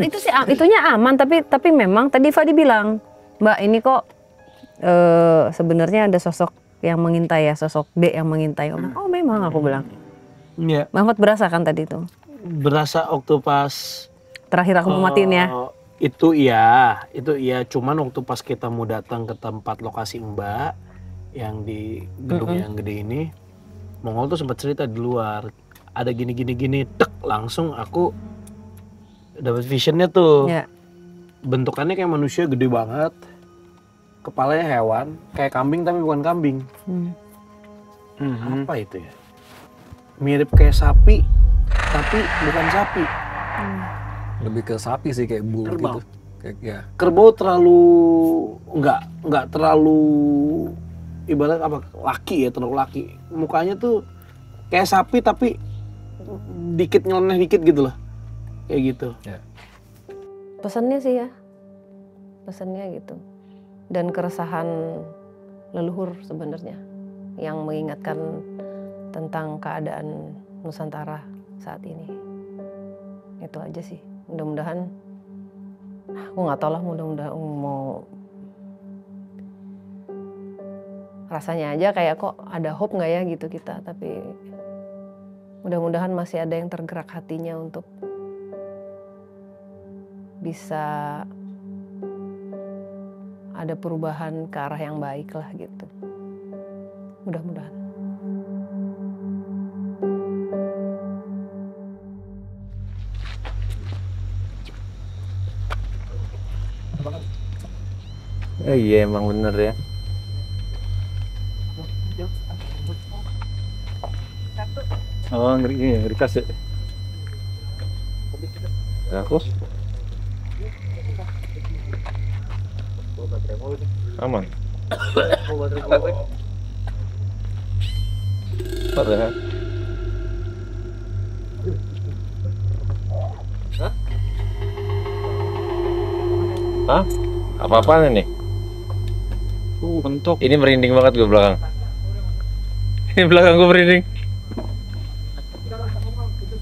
S1: Itu sih itunya aman, tapi memang tadi Fadi bilang, Mbak ini kok sebenarnya ada sosok yang mengintai ya, sosok D yang mengintai. Oh memang aku bilang.
S10: Iya.
S1: Mahmud berasa kan tadi itu?
S10: Berasa waktu pas
S1: terakhir aku matiin ya.
S10: Itu iya. Cuman waktu pas kita mau datang ke tempat lokasi Mbak yang di gedung yang gede ini, Mongol tuh sempat cerita di luar ada gini, tek langsung aku dapat visionnya tuh.
S1: Yeah.
S10: Bentukannya kayak manusia gede banget, kepalanya hewan, kayak kambing tapi bukan kambing. Apa itu ya? Mirip kayak sapi, tapi bukan sapi.
S5: Lebih ke sapi sih, kayak bull
S10: Kerbau.
S5: gitu. Kayak, ya.
S10: Kerbau terlalu nggak terlalu ibarat apa laki ya, terlalu laki. Mukanya tuh kayak sapi tapi dikit nyeleneh dikit gitu loh, kayak gitu.
S5: Ya.
S1: Pesannya sih ya, pesannya gitu. Dan keresahan leluhur sebenarnya yang mengingatkan tentang keadaan Nusantara saat ini. Itu aja sih. Mudah-mudahan, aku nggak tahu lah, mudah-mudahan mau rasanya aja kayak kok ada hope nggak ya gitu kita, tapi mudah-mudahan masih ada yang tergerak hatinya untuk bisa ada perubahan ke arah yang baik lah gitu. Mudah-mudahan.
S3: Iya emang bener ya.
S5: Oh ngeri kasih.
S3: Aku aman. Padahal. Hah? Apa-apaan ini?
S5: Bentuk.
S3: Ini merinding banget gue belakang. Ini belakang gue merinding.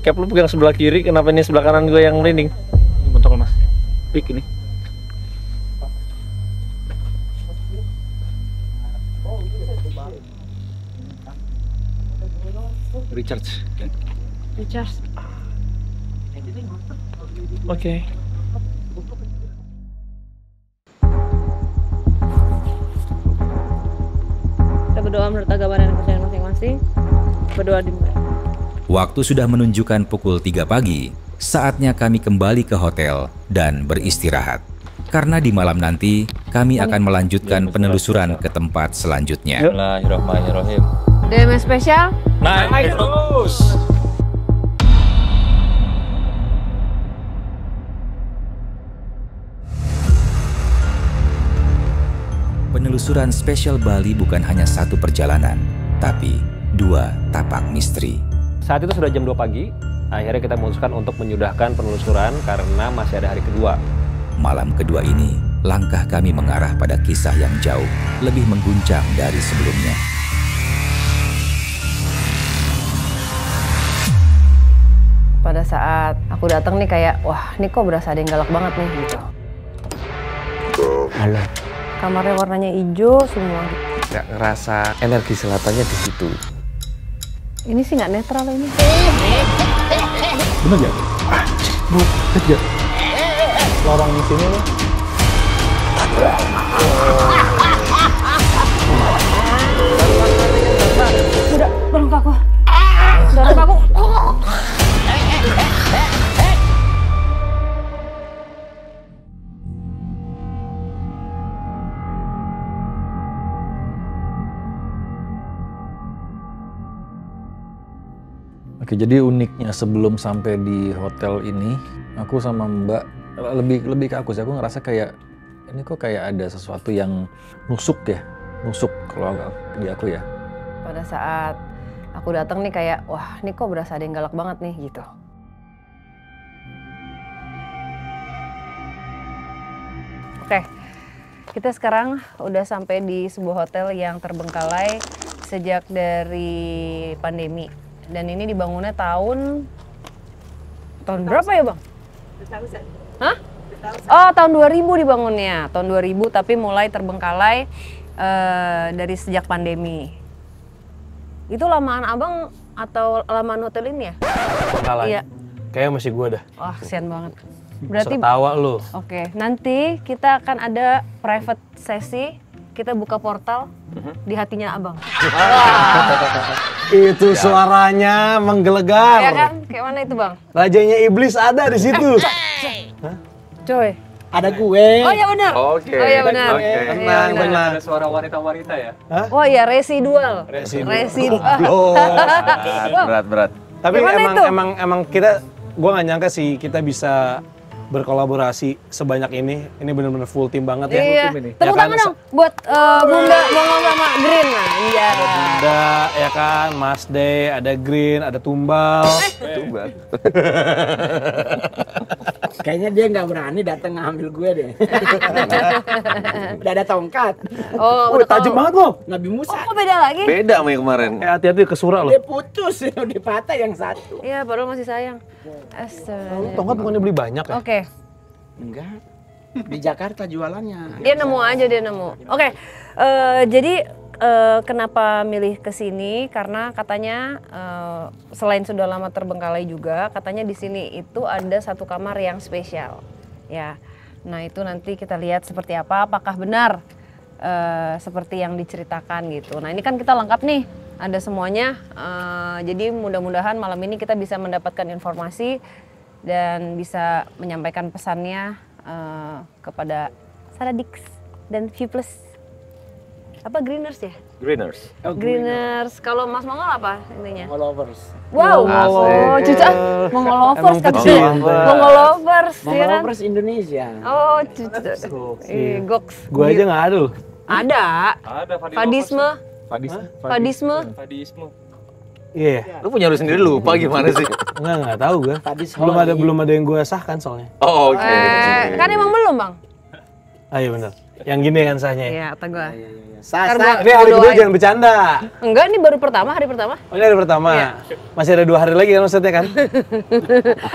S3: Cap lu pegang sebelah kiri, kenapa ini sebelah kanan gue yang merinding?
S5: Ini bentuk mas. Pik ini. Richard.
S10: Oke.
S1: Kita berdoa menurut agama dan kepercayaan masing-masing. Berdoa dimulai.
S2: Waktu sudah menunjukkan pukul 3 pagi, saatnya kami kembali ke hotel dan beristirahat. Karena di malam nanti, kami akan melanjutkan penelusuran ke tempat selanjutnya.
S3: Bismillahirrahmanirrahim.
S1: DMS spesial?
S3: Naik terus!
S2: Penelusuran spesial Bali bukan hanya satu perjalanan, tapi 2 tapak misteri.
S14: Saat itu sudah jam 2 pagi, akhirnya kita memutuskan untuk menyudahkan penelusuran karena masih ada hari kedua.
S2: Malam kedua ini, langkah kami mengarah pada kisah yang jauh, lebih mengguncang dari sebelumnya.
S1: Pada saat aku datang nih kayak, wah ini kok berasa ada yang galak banget nih gitu.
S13: Halo.
S1: Kamarnya warnanya hijau semua gitu.
S13: Gak ngerasa energi selatannya di situ.
S1: Ini sih nggak netral ini.
S5: Bener gak? Bu, lihat. Lorong di sini nih.
S1: Udah, tolong aku. Dorong aku.
S5: Oke, jadi uniknya sebelum sampai di hotel ini, aku sama Mbak lebih ke aku sih. Aku ngerasa kayak ini kok kayak ada sesuatu yang nusuk kalau di aku ya.
S1: Pada saat aku datang nih kayak, wah ini kok berasa ada yang galak banget nih gitu. Oke, kita sekarang udah sampai di sebuah hotel yang terbengkalai sejak dari pandemi. Dan ini dibangunnya tahun berapa ya Bang? Hah? Oh tahun 2000 dibangunnya, tahun 2000 tapi mulai terbengkalai dari sejak pandemi. Itu lamaan abang atau lamaan hotel ini ya?
S10: Enggak lah.
S1: Iya.
S10: Kayaknya masih gue dah.
S1: Wah, kesian banget. Berarti
S10: tawa lu.
S1: Oke, nanti kita akan ada private sesi, kita buka portal di hatinya abang.
S10: Itu suaranya menggelegar.
S1: Ya kan? Kayak mana itu bang?
S10: Rajanya iblis ada di situ.
S1: Coy.
S4: Ada gue.
S1: Oh iya benar.
S13: Oke.
S1: Oh iya benar.
S10: Tenang, tenang.
S14: Ada suara wanita-wanita ya?
S1: Oh iya, residual.
S13: Berat.
S10: Tapi emang kita, gue nggak nyangka sih kita bisa berkolaborasi sebanyak ini. Ini benar-benar full tim banget ya.
S1: Iya. Tepuk tangan dong buat Bunda Bongol sama Green lah. Iya.
S10: Ada Bunda, ya kan, Mas Day, ada Green, ada Tumbal.
S13: Tumbal.
S4: Kayaknya dia nggak berani datang ngambil gue deh. Udah ada tongkat.
S1: Oh, udah
S10: tajam banget loh.
S4: Nabi Musa.
S1: Oh, kok beda lagi?
S13: Beda sama yang kemarin.
S10: Hati-hati kesura loh.
S4: Dia putus, udah patah yang satu.
S1: Iya, padahal masih sayang. Astaga.
S10: Tongkat bukannya beli banyak ya?
S1: Oke.
S4: Enggak. Di Jakarta jualannya.
S1: Dia nemu aja, dia nemu. Oke. Jadi kenapa milih ke sini? Karena katanya selain sudah lama terbengkalai juga, katanya di sini itu ada satu kamar yang spesial. Ya. Nah, itu nanti kita lihat seperti apa, apakah benar seperti yang diceritakan gitu. Nah, ini kan kita lengkap nih, ada semuanya. Jadi mudah-mudahan malam ini kita bisa mendapatkan informasi dan bisa menyampaikan pesannya kepada Saradix dan Viplus. Apa Greeners ya?
S13: Greeners.
S1: Oh, Greeners. Kalau Mas Mongol apa intinya?
S4: Mongol-lovers.
S1: Wow, cuca Mongol-lovers kan? Mongol-lovers, ya kan?
S4: Mongol-lovers Indonesia.
S1: Oh, cuca. Goks.
S10: Gue aja nggak ada loh.
S1: Ada.
S14: Ada
S1: Fadisme. Fadisme.
S10: Iya.
S13: Lu punya lu sendiri lupa gimana sih?
S10: Nggak tahu gue. Belum ada yang gue sahkan soalnya.
S13: Oh, oke.
S1: Kan emang belum, Bang?
S10: Ah iya benar. Yang gini kan sahnya.
S1: Iya, kata gue.
S10: Sah. Ini hari kedua jangan bercanda.
S1: Enggak, ini baru pertama, hari pertama.
S10: Oh, ini hari pertama. Iya. Masih ada 2 hari lagi kan maksudnya kan?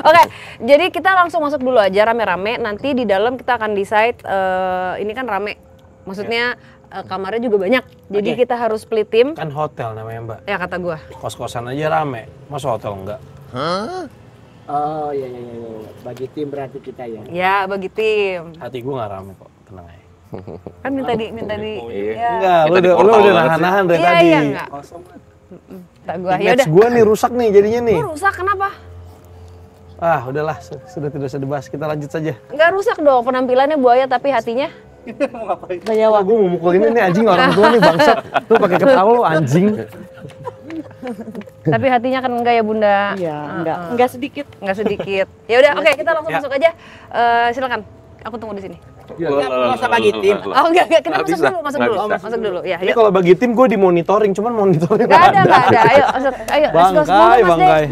S1: Oke, jadi kita langsung masuk dulu aja rame-rame. Nanti di dalam kita akan decide, ini kan rame. Maksudnya kamarnya juga banyak. Jadi kita harus split tim.
S10: Kan hotel namanya Mbak.
S1: Ya kata gua.
S10: Kos-kosan aja rame. Masa hotel enggak?
S4: Oh iya. Bagi tim berarti kita ya.
S1: Ya, bagi tim.
S10: Hati gua nggak rame kok, tenang aja.
S1: Kan minta di ya.
S10: Enggak, lu udah nahan-nahan dari tadi.
S1: Iya, enggak. Tak gua. Ya udah.
S10: Gua nih rusak nih jadinya nih.
S1: Lu rusak kenapa?
S10: Ah, udahlah, sudah tidak usah dibahas. Kita lanjut saja.
S1: Enggak rusak dong, penampilannya buaya tapi hatinya
S10: mau ngapain? Gue mau mukul ini nih anjing, orang tua nih bangsat. Tuh pakai ketawa lu anjing.
S1: Tapi hatinya kan enggak ya Bunda?
S9: Iya, enggak sedikit.
S1: Enggak sedikit. Ya udah, oke, kita langsung masuk aja. Silakan. Aku tunggu di sini.
S4: Nggak usah bagi tim.
S1: Oh enggak, kita masuk dulu. Ya,
S10: ini kalau bagi tim gue dimonitoring, cuman monitoring
S1: nggak ada. Ayo,
S10: bangkai.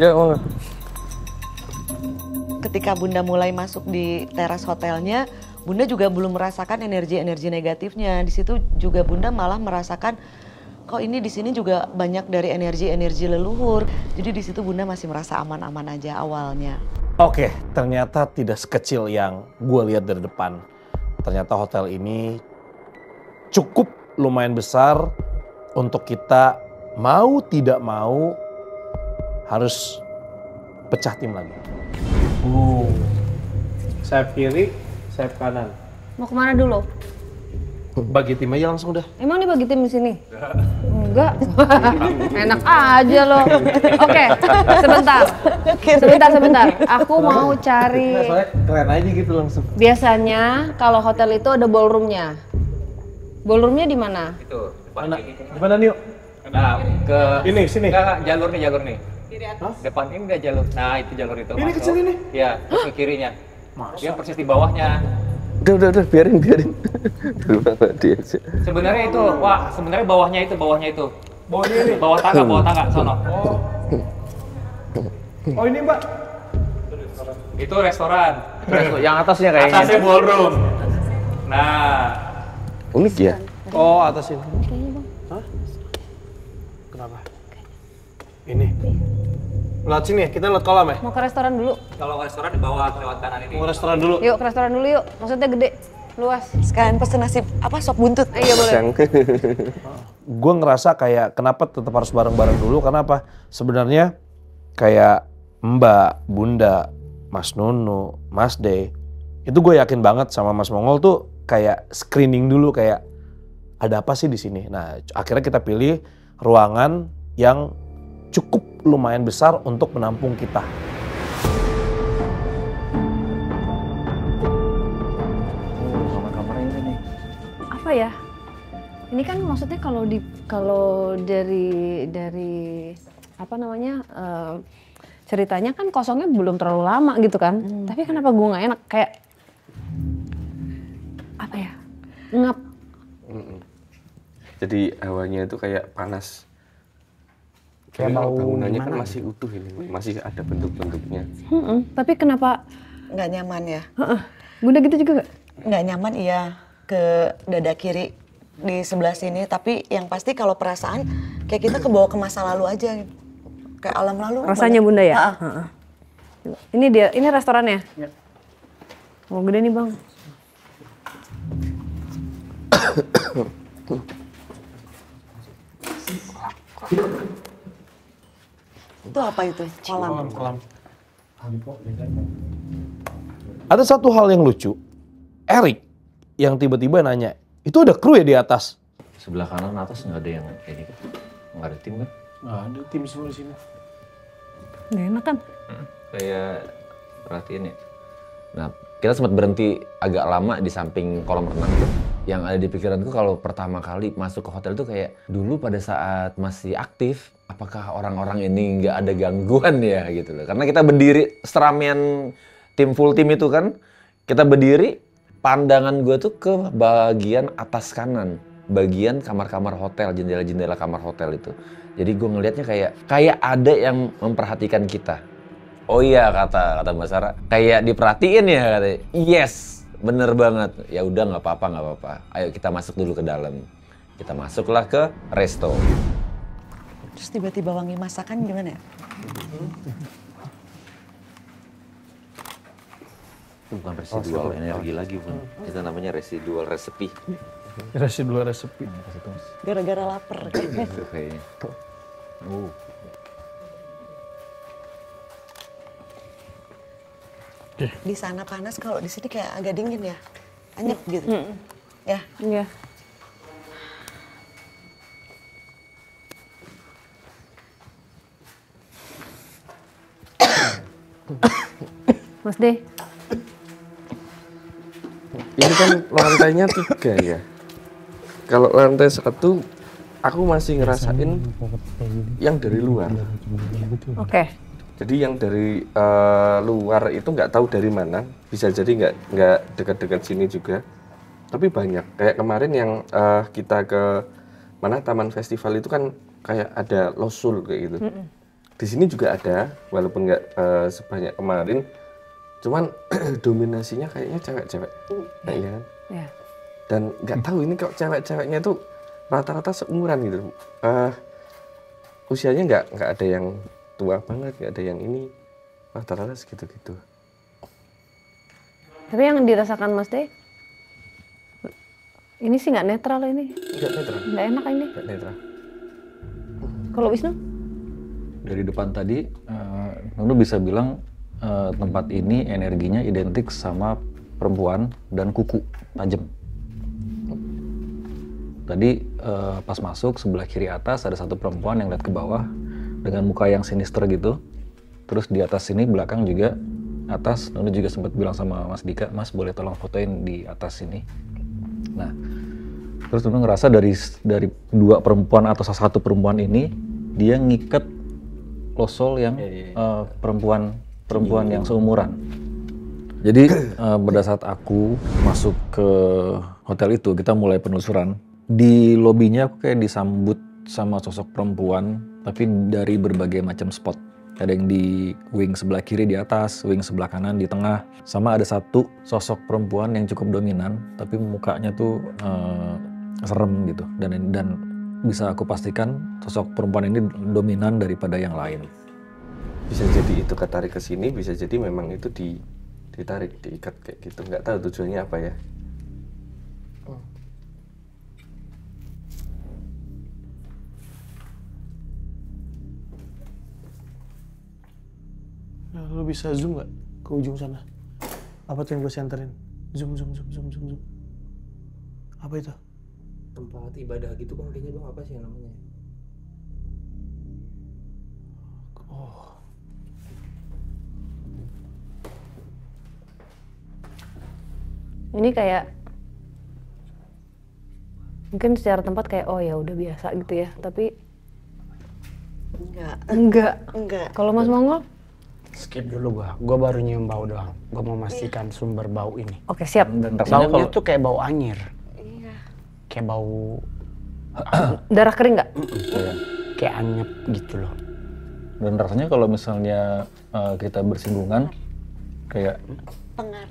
S9: Ketika Bunda mulai masuk di teras hotelnya, Bunda juga belum merasakan energi-energi negatifnya. Di situ juga Bunda malah merasakan kok ini di sini juga banyak dari energi-energi leluhur. Jadi di situ Bunda masih merasa aman-aman aja awalnya.
S10: Oke, ternyata tidak sekecil yang gue lihat dari depan. Ternyata hotel ini cukup lumayan besar untuk kita mau tidak mau harus pecah tim lagi. Sayap kiri, sayap kanan.
S1: Mau kemana dulu?
S10: Bagi tim aja langsung dah.
S1: Emang nih bagi tim di sini? Enggak. Enak aja loh. Oke, sebentar. Aku mau cari.
S10: Soalnya keren aja gitu langsung.
S1: Biasanya kalau hotel itu ada ballroomnya. Ballroomnya di mana?
S14: Itu depan kiri.
S10: Di mana nih?
S14: Nah, ke
S10: ini sini.
S14: Enggak, jalur nih. Kiri atas. Depan ini enggak jalur. Nah, itu jalur itu.
S10: Ini kecil ini?
S14: Iya, ke kirinya. Dia persis di bawahnya.
S13: Udah, biarin. Dia aja.
S14: Sebenarnya itu, sebenarnya bawahnya itu.
S10: Bawahnya ini?
S14: Bawah tangga, sono.
S10: Oh ini Mbak?
S14: Itu restoran.
S10: Yang atasnya kayaknya.
S14: Atasnya ballroom. Nah.
S13: Unik ya?
S10: Oh atas ini. Hah? Kenapa? Ini. Lihat sini ya, kita lihat kolam ya?
S1: Mau ke restoran dulu.
S14: Kalau restoran di bawah lewat kanan ini.
S10: Mau ke restoran dulu?
S1: Yuk ke restoran dulu yuk, maksudnya gede. luas.
S9: Sekalian pesen nasi apa sop buntut.
S1: Iya boleh.
S10: Gue ngerasa kayak kenapa tetap harus bareng-bareng dulu karena apa? Sebenarnya kayak Mbak, Bunda, Mas Nunu, Mas Dey, itu gue yakin banget sama Mas Mongol tuh kayak screening dulu kayak ada apa sih di sini. Nah akhirnya kita pilih ruangan yang cukup lumayan besar untuk menampung kita.
S1: Apa ya? Ini kan maksudnya kalau dari apa namanya ceritanya kan kosongnya belum terlalu lama gitu kan. Tapi kenapa gue nggak enak kayak apa ya? Ngap.
S13: Jadi hawanya itu kayak panas.
S4: Kayak
S13: Tapi
S4: bau
S13: bangunannya kan
S4: gimana?
S13: masih utuh ini, masih ada bentuk-bentuknya.
S1: Tapi kenapa?
S9: Nggak nyaman ya?
S1: Bunda gitu juga gak?
S9: Nggak nyaman iya ke dada kiri di sebelah sini. Tapi yang pasti kalau perasaan kayak kita kebawa ke masa lalu aja. Kayak alam lalu.
S1: Rasanya Bunda ya? Ini dia, ini restorannya?
S4: Ya.
S1: Oh gede nih Bang.
S9: Itu apa itu? Kolam.
S10: Ada satu hal yang lucu, Erik yang tiba-tiba nanya, itu ada kru ya di atas?
S3: Sebelah kanan atas nggak ada yang ini kan? Nggak ada tim kan?
S10: Nggak ada tim semua di sini.
S1: Gak enak kan?
S3: Kayak perhatiin ya. Nah, kita sempat berhenti agak lama di samping kolam renang tuh. Yang ada di pikiranku kalau pertama kali masuk ke hotel tuh kayak dulu pada saat masih aktif, apakah orang-orang ini nggak ada gangguan ya gitu loh. Karena kita berdiri seramian tim full tim itu kan, kita berdiri, pandangan gue tuh ke bagian atas kanan, bagian kamar-kamar hotel, jendela-jendela kamar hotel itu. Jadi gue ngelihatnya kayak ada yang memperhatikan kita. Oh iya kata Mbak Sarah, kayak diperhatiin ya katanya. Yes, bener banget. Ya udah nggak apa-apa. Ayo kita masuk dulu ke dalam. Kita masuklah ke resto.
S9: Terus tiba-tiba wangi masakan gimana ya?
S3: Bukan residual energi lagi, Bun. Itu namanya residual resepi.
S10: Residual resepi.
S9: Gara-gara lapar.
S3: Itu kayaknya.
S9: Di sana panas, kalau di sini kayak agak dingin ya, anyep gitu. Ya.
S1: Iya. Mas D.
S13: Ini kan lantainya 3 ya. Kalau lantai 1 aku masih ngerasain yang dari luar.
S1: Oke.
S13: Jadi yang dari luar itu nggak tahu dari mana. Bisa jadi nggak dekat-dekat sini juga. Tapi banyak. Kayak kemarin yang kita ke mana Taman Festival itu kan kayak ada losul kayak gitu. Di sini juga ada, walaupun nggak sebanyak kemarin. Cuman dominasinya kayaknya cewek-cewek. Nah, iya kan?
S1: Ya.
S13: Dan nggak tahu ini kok cewek-ceweknya itu rata-rata seumuran gitu. Usianya nggak ada yang tua banget, nggak ada yang ini. Rata-rata segitu-gitu.
S1: Tapi yang dirasakan Mas D, ini sih nggak netral ini.
S13: Nggak netral.
S1: Nggak enak ini.
S13: Nggak netral.
S1: Kalau Wisnu?
S14: Dari depan tadi, Nunu bisa bilang tempat ini energinya identik sama perempuan dan kuku tajam. Tadi pas masuk sebelah kiri atas ada satu perempuan yang lihat ke bawah dengan muka yang sinister gitu. Terus di atas sini belakang juga atas, Nunu juga sempat bilang sama Mas Dika, Mas boleh tolong fotoin di atas sini. Nah, terus Nunu ngerasa dari 2 perempuan atau satu perempuan ini dia ngikat losol yang perempuan yang seumuran. Jadi pada saat aku masuk ke hotel itu, kita mulai penelusuran. Di lobinya aku kayak disambut sama sosok perempuan, tapi dari berbagai macam spot. Ada yang di wing sebelah kiri di atas, wing sebelah kanan di tengah. Sama ada satu sosok perempuan yang cukup dominan, tapi mukanya tuh serem gitu. Dan bisa aku pastikan sosok perempuan ini dominan daripada yang lain.
S13: Bisa jadi itu ketarik ke sini, bisa jadi memang itu ditarik, diikat kayak gitu. Nggak tahu tujuannya apa ya.
S10: Nah, lu bisa zoom nggak ke ujung sana? Apa tuh yang gue senterin? Zoom. Apa itu?
S5: Tempat ibadah gitu bang, kayaknya bang, apa sih yang namanya?
S10: Oh.
S1: Ini kayak mungkin secara tempat kayak oh ya udah biasa gitu ya, tapi enggak. Kalau Mas Mongol?
S4: Skip dulu gua baru nyium bau doang. Gua mau memastikan sumber bau ini.
S1: Oke, siap.
S4: Baunya tuh kayak bau anyir.
S9: Iya.
S4: Kayak bau
S1: darah kering nggak?
S4: Kayak anyep gitu loh.
S5: Dan rasanya kalau misalnya kita bersinggungan kayak
S9: Pengar.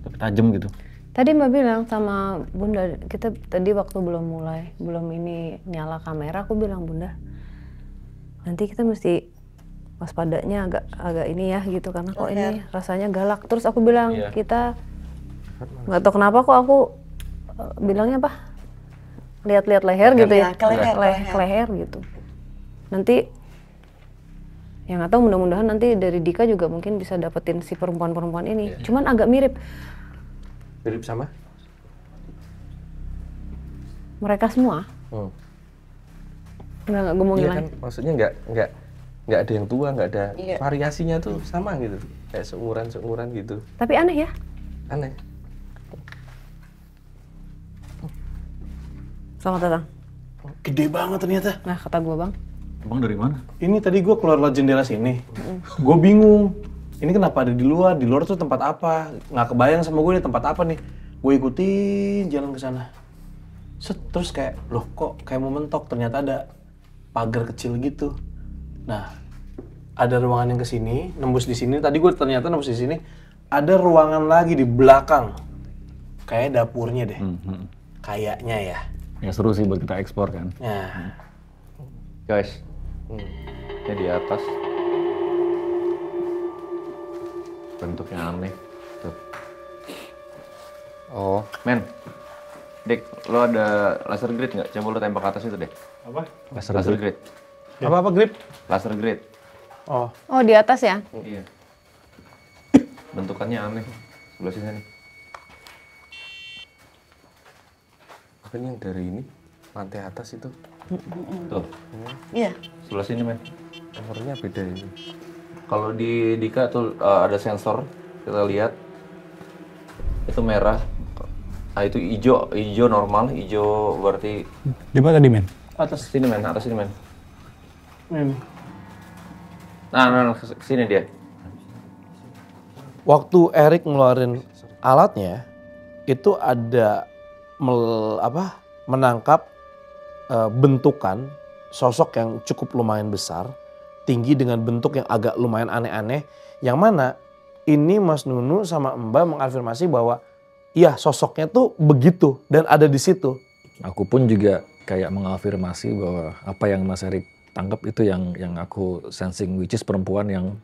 S5: tapi tajam gitu.
S1: Tadi Mbak bilang sama Bunda, kita tadi waktu belum ini nyala kamera, aku bilang Bunda, nanti kita mesti waspadanya agak ini ya gitu karena kok ini rasanya galak. Terus aku bilang kita nggak tahu kenapa kok aku bilangnya apa? Lihat-lihat leher gitu ya, leher gitu. Nanti yang nggak tahu, mudah-mudahan nanti dari Dika juga mungkin bisa dapetin si perempuan-perempuan ini. Cuman agak mirip.
S10: Mirip sama?
S1: Mereka semua. Nggak ngomongin
S13: kan, maksudnya nggak ada yang tua, nggak ada variasinya tuh sama gitu, kayak seumuran gitu.
S1: Tapi aneh ya?
S13: Aneh.
S1: Selamat datang.
S10: Gede banget ternyata.
S1: Nah, kata gua bang.
S5: Bang dari mana?
S10: Ini tadi gue keluar lewat jendela sini. Gue bingung. Ini kenapa ada di luar? Di luar tuh tempat apa? Nggak kebayang sama gue ini tempat apa nih. Gue ikutin jalan ke sana. Set, terus kayak, loh kok kayak mau mentok. Ternyata ada pagar kecil gitu. Nah, ada ruangan yang ke sini, nembus di sini. Tadi gue ternyata nembus di sini. Ada ruangan lagi di belakang. Kayak dapurnya deh. Kayaknya ya.
S5: Ya seru sih buat kita ekspor kan.
S10: Nah.
S3: Guys, ini di atas bentuknya aneh tuh. Oh, men, Dik, lo ada laser grid nggak? Coba lo tembak ke atas itu deh.
S10: Apa?
S3: Laser grid.
S10: Apa grip?
S3: Laser grid.
S10: Oh.
S1: Oh, di atas ya?
S3: Iya. Bentukannya aneh. Sebelah sini nih.
S13: Apa yang dari ini lantai atas itu?
S3: Tuh.
S9: Iya.
S3: Sebelah sini, men.
S13: Nomornya beda ini.
S3: Kalau di Dika tuh ada sensor, kita lihat. Itu merah. Nah, itu hijau normal, hijau berarti.
S8: Di mana tadi, men?
S3: Atas sini, men. Atas sini, men.
S10: Ini.
S3: Nah, sini dia.
S10: Waktu Erik ngeluarin alatnya, itu ada menangkap bentukan sosok yang cukup lumayan besar, tinggi dengan bentuk yang agak lumayan aneh-aneh, yang mana ini Mas Nunu sama Mbak mengafirmasi bahwa iya sosoknya tuh begitu dan ada di situ.
S5: Aku pun juga kayak mengafirmasi bahwa apa yang Mas Erik tangkap itu yang aku sensing, which is perempuan yang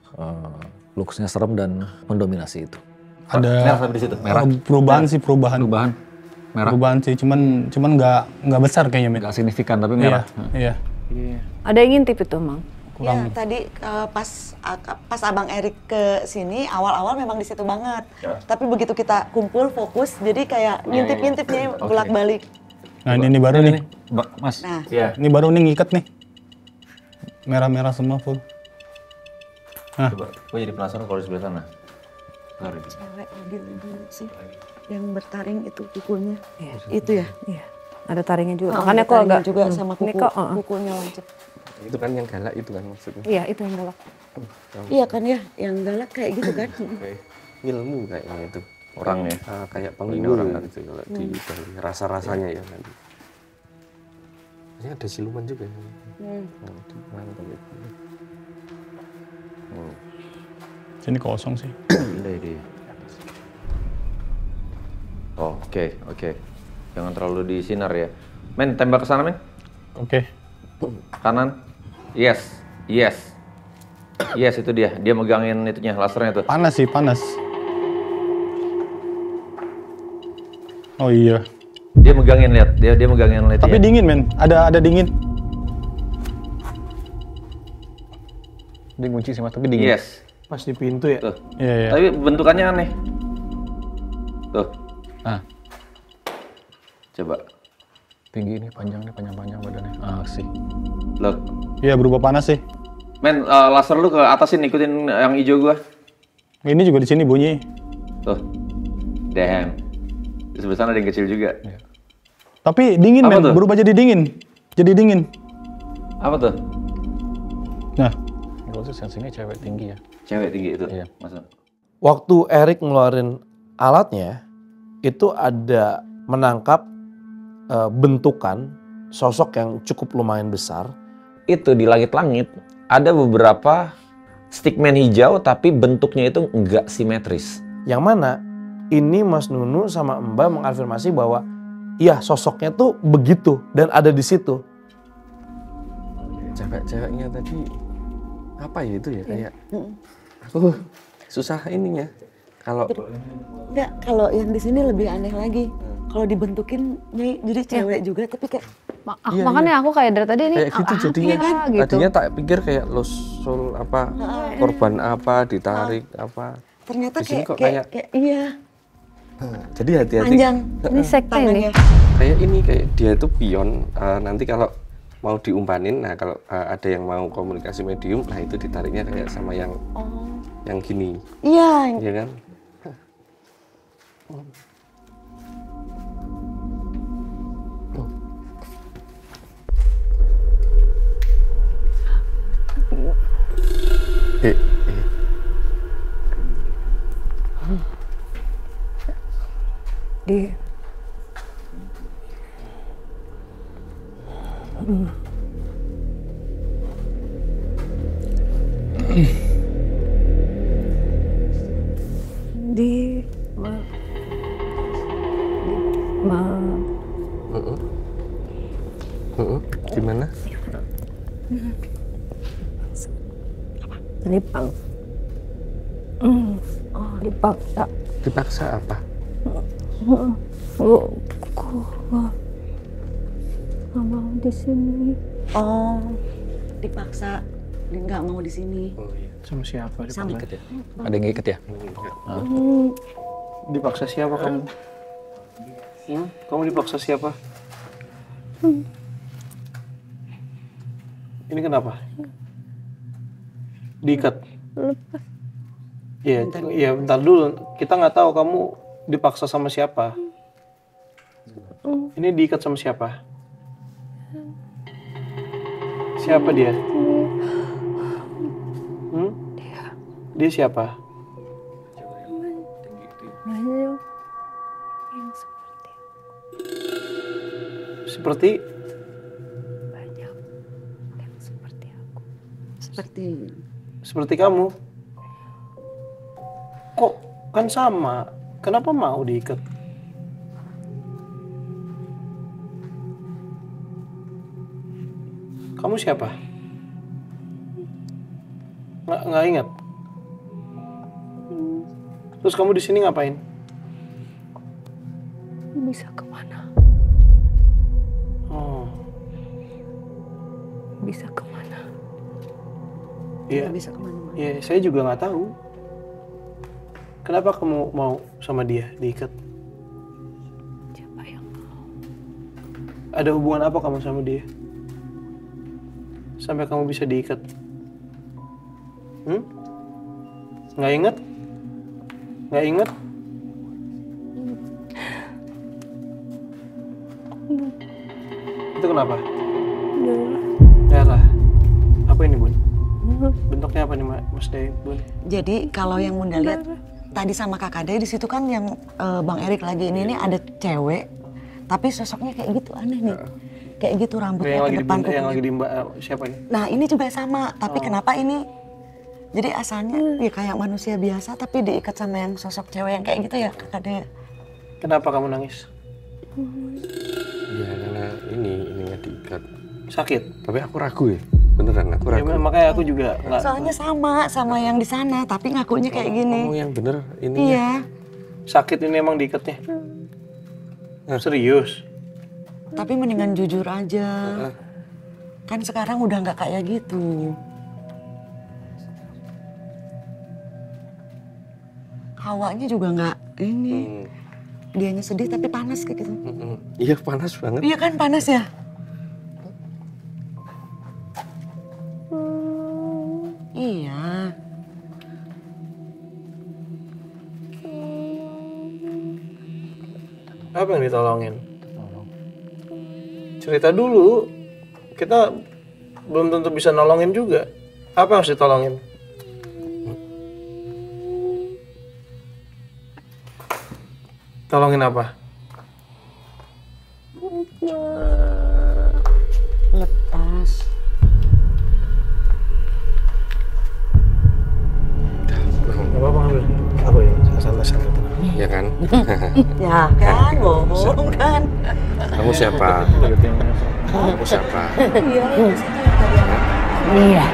S5: looks-nya serem dan mendominasi itu.
S8: Ada
S5: merah di situ. Merah.
S8: Perubahan sih, perubahan.
S5: Merah.
S8: Perubahan sih, cuman nggak besar kayaknya, men.
S5: Nggak signifikan tapi merah.
S8: Iya.
S1: Ada yang ngintip itu, Mang.
S9: Iya, tadi pas Abang Erik ke sini awal-awal memang di situ banget. Ya. Tapi begitu kita kumpul fokus, jadi kayak ngintip-ngintipnya bolak-balik.
S8: Nah, ini baru nih.
S5: Mas.
S9: Nah.
S5: Ya.
S8: Ini baru nih ngikat nih. Merah-merah semua full.
S3: Nah. Coba, gue jadi penasaran kalau di sebelah sana.
S9: Cewek mobil dulu sih. Yang bertaring itu kukunya. Itu ya?
S1: Iya. Ada taringnya juga.
S9: Makanya kok agak juga sama kukunya lancip.
S13: Itu kan yang galak itu kan maksudnya.
S1: Iya, itu yang galak.
S9: Iya kan ya, yang galak kayak gitu kan.
S13: Ngilmu kayaknya itu.
S3: Orangnya.
S13: Kayak penghulu orang kan itu kalau di rasa-rasanya ya nanti. Ini ada siluman juga.
S8: Sini kosong sih.
S3: Oke. Jangan terlalu disinar ya. Men, tembak ke sana, men.
S8: Oke.
S3: Kanan. Yes, itu dia. Dia megangin itunya, lasernya tuh.
S8: Panas sih, panas. Oh iya.
S3: Dia megangin, lihat. Dia megangin itunya.
S8: Tapi dingin, men. Ada dingin.
S5: Dia kunci sih Mas, tapi dingin.
S15: Yes.
S10: Pas di pintu ya?
S15: Tuh.
S5: Iya.
S15: Tapi bentukannya aneh. Tuh. Coba.
S5: Tinggi nih, panjang badannya. Sih.
S15: Loh.
S5: Iya, berubah panas sih.
S15: Men, laser lu ke atasin ikutin yang hijau gua.
S5: Ini juga di sini bunyi.
S15: Tuh. Damn. Di sebelah sana ada yang kecil juga.
S5: Iya. Tapi dingin, men. Berubah jadi dingin.
S15: Apa tuh?
S5: Nah, kalau itu sensingnya cewek tinggi ya.
S15: Cewek tinggi itu?
S5: Iya.
S15: Masa?
S10: Waktu Erik ngeluarin alatnya, itu ada menangkap bentukan sosok yang cukup lumayan besar.
S3: Itu di langit-langit ada beberapa stickman hijau tapi bentuknya itu enggak simetris.
S10: Yang mana ini Mas Nunu sama Mbak mengafirmasi bahwa iya sosoknya tuh begitu dan ada di situ.
S13: Cewek-ceweknya tadi apa ya itu ya kayak aku susah ininya.
S9: Kalau yang di sini lebih aneh lagi. Kalau dibentukin jadi cewek juga tapi kayak
S1: makanya aku kayak dari tadi ini
S13: kayak gitu jadinya kan
S1: gitu.
S13: Tadinya tak pikir kayak losul apa korban apa ditarik apa.
S9: Ternyata
S13: kayak
S9: iya.
S13: Jadi hati-hati.
S9: Panjang.
S1: Ini sekte ini.
S13: Kayak dia itu pion. Nanti kalau mau diumpanin, nah kalau ada yang mau komunikasi medium, nah itu ditariknya kayak sama yang gini.
S9: Iya.
S13: Iya kan? Gimana?
S1: Dipaksa.
S13: Dipaksa apa?
S1: Nggak mau di sini.
S9: Dipaksa nggak mau di sini.
S10: Sama siapa?
S9: Sama.
S5: Ya? Ada yang ikat ya?
S10: Dipaksa siapa kamu? Kamu dipaksa siapa? Ini kenapa? Diikat?
S1: Lepas.
S10: Iya, bentar dulu. Kita nggak tahu kamu dipaksa sama siapa. Ini diikat sama siapa? Siapa dia? Dia siapa?
S1: Yang seperti
S10: Seperti?
S1: banyak yang seperti aku.
S10: Seperti kamu? Kok kan sama? Kenapa mau diikat? Kamu siapa? Nggak ingat? Terus kamu di sini ngapain?
S1: Bisa kemana? Bisa kemana?
S10: Iya.
S9: Bisa kemana-mana.
S10: Iya, saya juga nggak tahu. Kenapa kamu mau sama dia diikat?
S1: Siapa yang mau?
S10: Ada hubungan apa kamu sama dia? Sampai kamu bisa diikat? Nggak ingat? Nggak ingat? Itu kenapa? Darah. Apa ini, Bun? Bentuknya apa nih, Mas Day, Bun?
S9: Jadi kalau yang Bunda lihat tadi sama Kakak Day di situ kan yang Bang Erik lagi ini ada cewek, tapi sosoknya kayak gitu aneh nih. Kayak gitu rambutnya ke depan.
S10: Yang lagi di Mbak siapa ini?
S9: Nah ini juga sama, tapi kenapa ini? Jadi asalnya ya kayak manusia biasa tapi diikat sama yang sosok cewek yang kayak gitu ya Kakak Day.
S10: Kenapa kamu nangis?
S13: Ya karena ininya diikat.
S10: Sakit?
S13: Tapi aku ragu ya. Beneran aku ragu.
S10: Ya, makanya aku juga nggak.
S9: Soalnya sama yang di sana, tapi ngakunya kayak gini.
S13: Kamu yang bener ini.
S9: Iya.
S10: Sakit ini emang diikatnya? Serius?
S9: Tapi mendingan jujur aja. Kan sekarang udah nggak kayak gitu. hawanya juga nggak ini. Dianya sedih tapi panas kayak gitu.
S13: Iya panas banget.
S9: Iya kan panas ya. Iya.
S10: Apa yang ditolongin? Cerita dulu. Kita belum tentu bisa nolongin juga. Apa yang harus ditolongin? Tolongin apa?
S9: Lepas.
S10: Apa ngambil? Apa ya? Santai-santai tenang.
S13: Ya kan?
S9: Ya kan, bohong kan.
S13: Kamu siapa? Kamu siapa?
S11: Iya.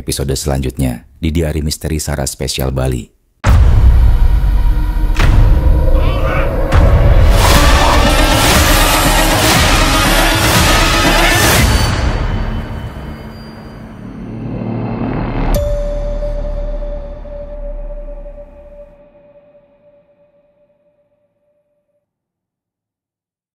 S2: Episode selanjutnya di Diari Misteri Sara Spesial Bali.